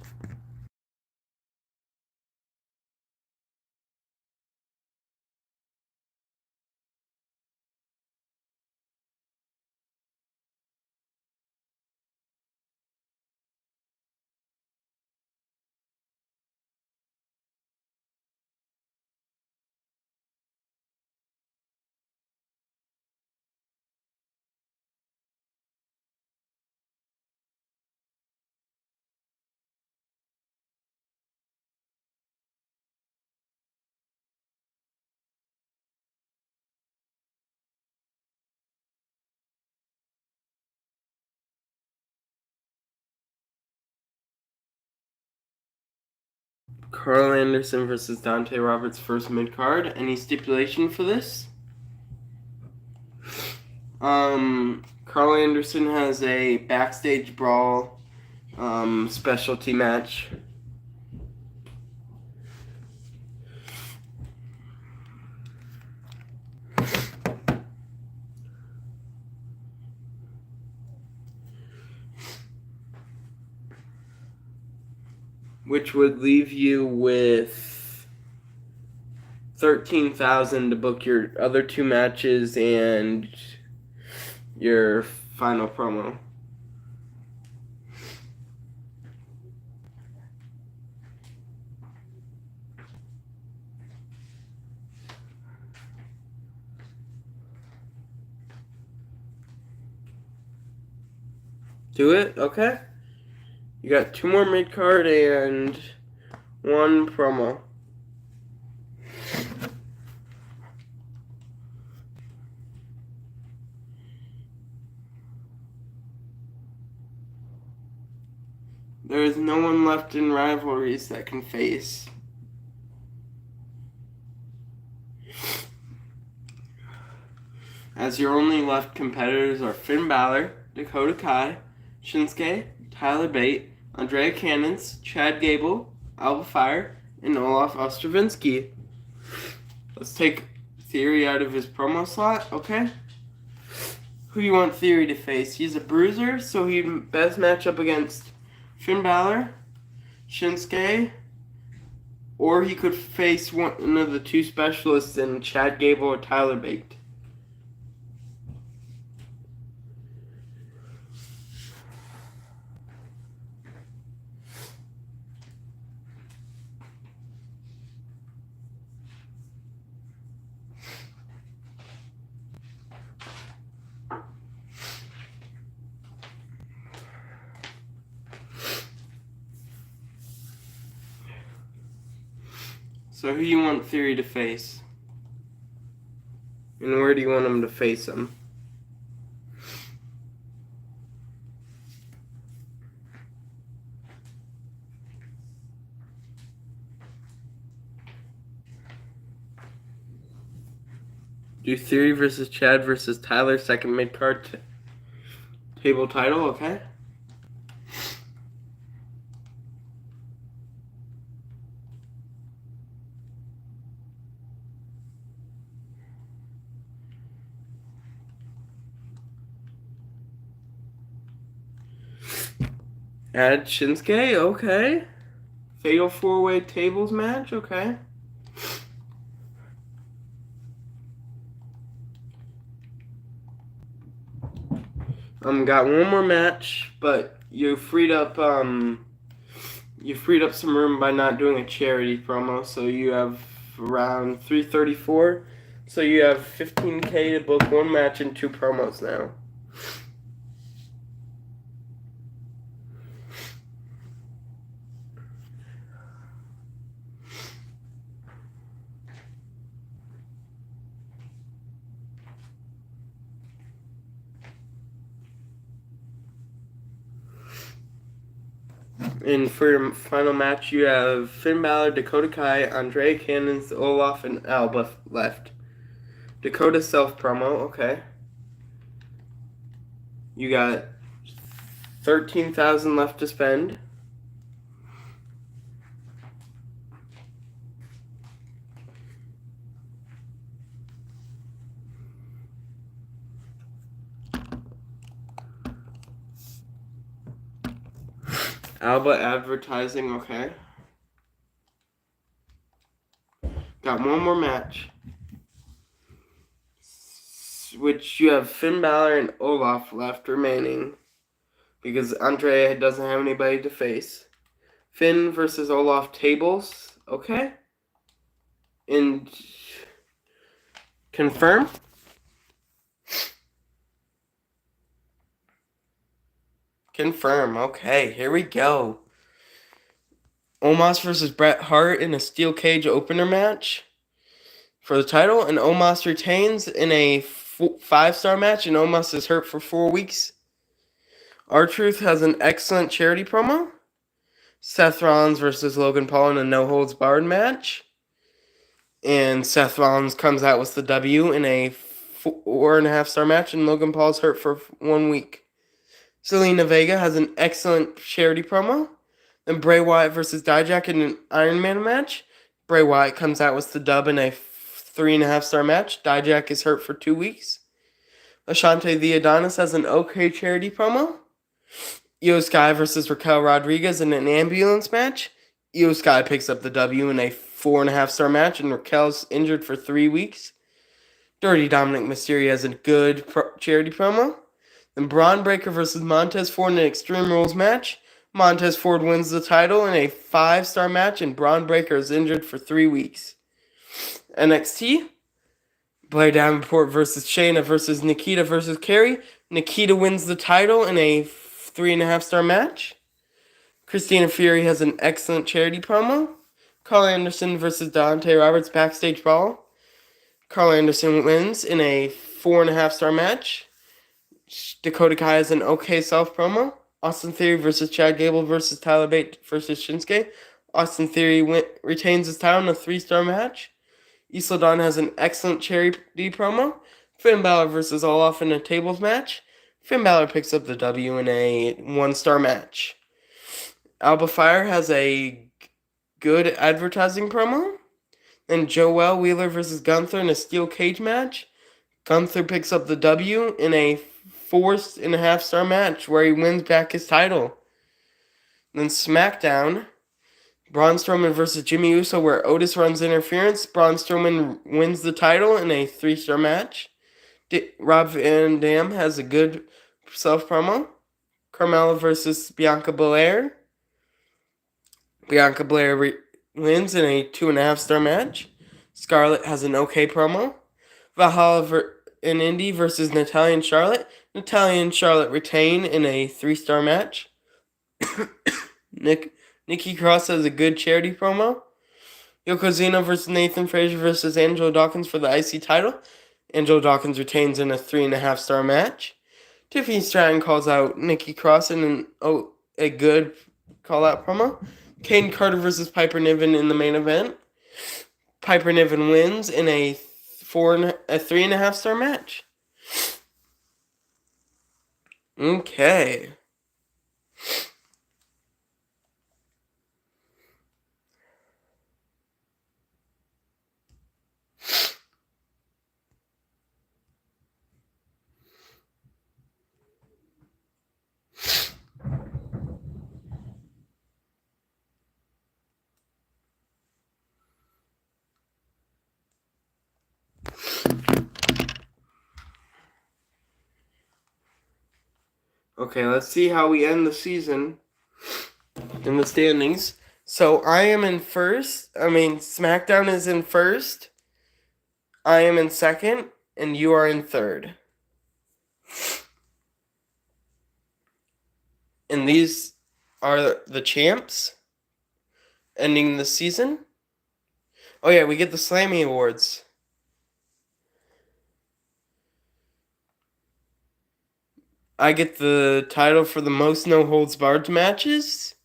Carl Anderson versus Dante Roberts first mid-card. Any stipulation for this? Carl Anderson has a backstage brawl specialty match. Which would leave you with 13,000 to book your other 2 matches and your final promo. Do it? Okay. You got 2 more mid-card and 1 promo. There is no one left in rivalries that can face. As your only left competitors are Finn Balor, Dakota Kai, Shinsuke, Tyler Bate, Andrea Cannons, Chad Gable, Alba Fire, and Olaf Ostravinsky. Let's take Theory out of his promo slot, okay? Who do you want Theory to face? He's a bruiser, so he'd best match up against Finn Balor, Shinsuke, or he could face one of the 2 specialists in Chad Gable or Tyler Bate. So who do you want Theory to face? And where do you want him to face him? Do Theory versus Chad versus Tyler, second mid-card table title, okay? Add Shinsuke, okay. Fatal 4-way tables match, okay. Got one more match, but you freed up some room by not doing a charity promo, so you have around 334. So you have 15K to book 1 match and 2 promos now. And for your final match, you have Finn Balor, Dakota Kai, Andre Cannons, Olaf, and Alba left. Dakota self promo, okay. You got 13,000 left to spend. Alba advertising, okay. Got one more match, which you have Finn Balor and Olaf left remaining because Andre doesn't have anybody to face. Finn versus Olaf tables, okay. And confirm. Confirm, okay, here we go. Omos versus Bret Hart in a steel cage opener match for the title, and Omos retains in a 5-star match, and Omos is hurt for 4 weeks. R-Truth has an excellent charity promo. Seth Rollins versus Logan Paul in a no-holds-barred match. And Seth Rollins comes out with the W in a 4.5-star match, and Logan Paul's hurt for 1 week. Zelina Vega has an excellent charity promo. Then Bray Wyatt versus Dijak in an Iron Man match. Bray Wyatt comes out with the dub in a 3.5-star match. Dijak is hurt for 2 weeks. Ashante the Adonis has an okay charity promo. Io Sky versus Raquel Rodriguez in an ambulance match. Io Sky picks up the W in a 4.5-star match, and Raquel's injured for 3 weeks. Dirty Dominic Mysterio has a good charity promo. Then Braun Breaker versus Montez Ford in an Extreme Rules match. Montez Ford wins the title in a 5-star match, and Braun Breaker is injured for 3 weeks. NXT, Blair Davenport versus Shayna versus Nikita versus Kerry. Nikita wins the title in a 3.5-star match. Christina Fury has an excellent charity promo. Carl Anderson versus Dante Roberts backstage brawl. Carl Anderson wins in a 4.5-star match. Dakota Kai has an okay self promo. Austin Theory versus Chad Gable versus Tyler Bate versus Shinsuke. Austin Theory retains his title in a 3-star match. Isla Dawn has an excellent charity promo. Finn Balor versus Olaf in a tables match. Finn Balor picks up the W in a 1-star match. Alba Fire has a good advertising promo. Then Joel Wheeler versus Gunther in a steel cage match. Gunther picks up the W in a 4.5-star match where he wins back his title. Then SmackDown, Braun Strowman versus Jimmy Uso where Otis runs interference. Braun Strowman wins the title in a 3-star match. Rob Van Dam has a good self-promo. Carmella versus Bianca Belair. Bianca Belair wins in a 2.5-star match. Scarlett has an okay promo. Valhalla in Indy versus Natalya and Charlotte. Natalya and Charlotte retain in a 3-star match. Nikki Cross has a good charity promo. Yokozuna versus Nathan Frazier versus Angelo Dawkins for the IC title. Angelo Dawkins retains in a 3.5-star match. Tiffany Stratton calls out Nikki Cross in a good call-out promo. Kane Carter versus Piper Niven in the main event. Piper Niven wins in a 3.5-star match. Okay. Okay, let's see how we end the season in the standings. So I am in first. SmackDown is in first. I am in second, and you are in third. And these are the champs ending the season. Oh yeah, we get the Slammy Awards. I get the title for the most no-holds-barred matches.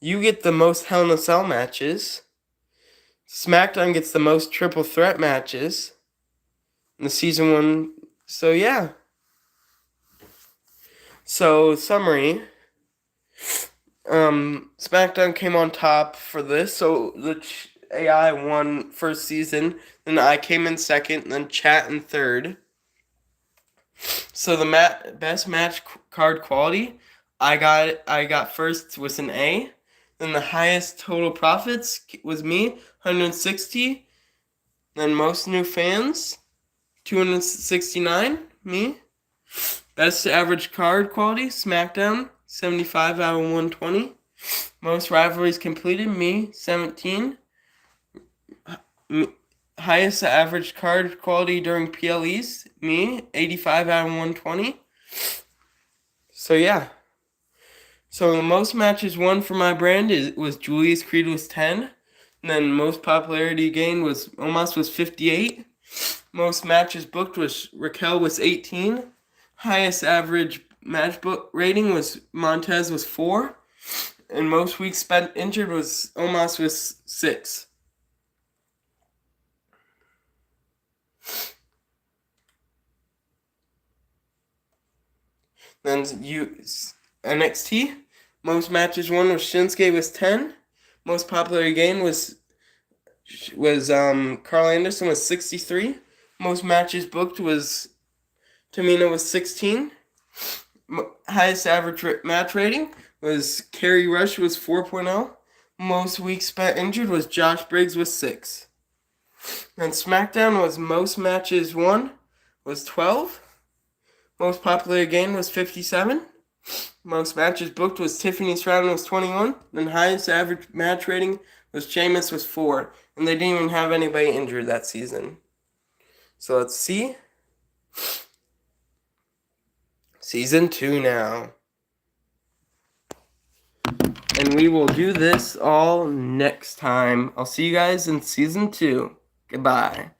You get the most Hell in a Cell matches. SmackDown gets the most triple threat matches in the season 1. So yeah. So summary. SmackDown came on top for this. So the AI won first season, then I came in second, and then Chat in third. So the best match card quality, I got first was an A. Then the highest total profits was me, 160. Then most new fans, 269, me. Best average card quality, SmackDown, 75 out of 120. Most rivalries completed, me, 17. Highest average card quality during PLEs, me, 85 out of 120. So yeah. So the most matches won for my brand was Julius Creed was 10. And then most popularity gained was Omos was 58. Most matches booked was Raquel was 18. Highest average match book rating was Montez was 4. And most weeks spent injured was Omos was 6. Then NXT. Most matches won was Shinsuke was 10. Most popular gain was Carl Anderson was 63. Most matches booked was Tamina was 16. Highest average match rating was Kerry Rush was 4.0. Most weeks spent injured was Josh Briggs was 6. And SmackDown was most matches won was 12. Most popular gain was 57. Most matches booked was Tiffany Stratton was 21. And highest average match rating was Sheamus was 4. And they didn't even have anybody injured that season. So let's see. Season 2 now. And we will do this all next time. I'll see you guys in Season 2. Goodbye.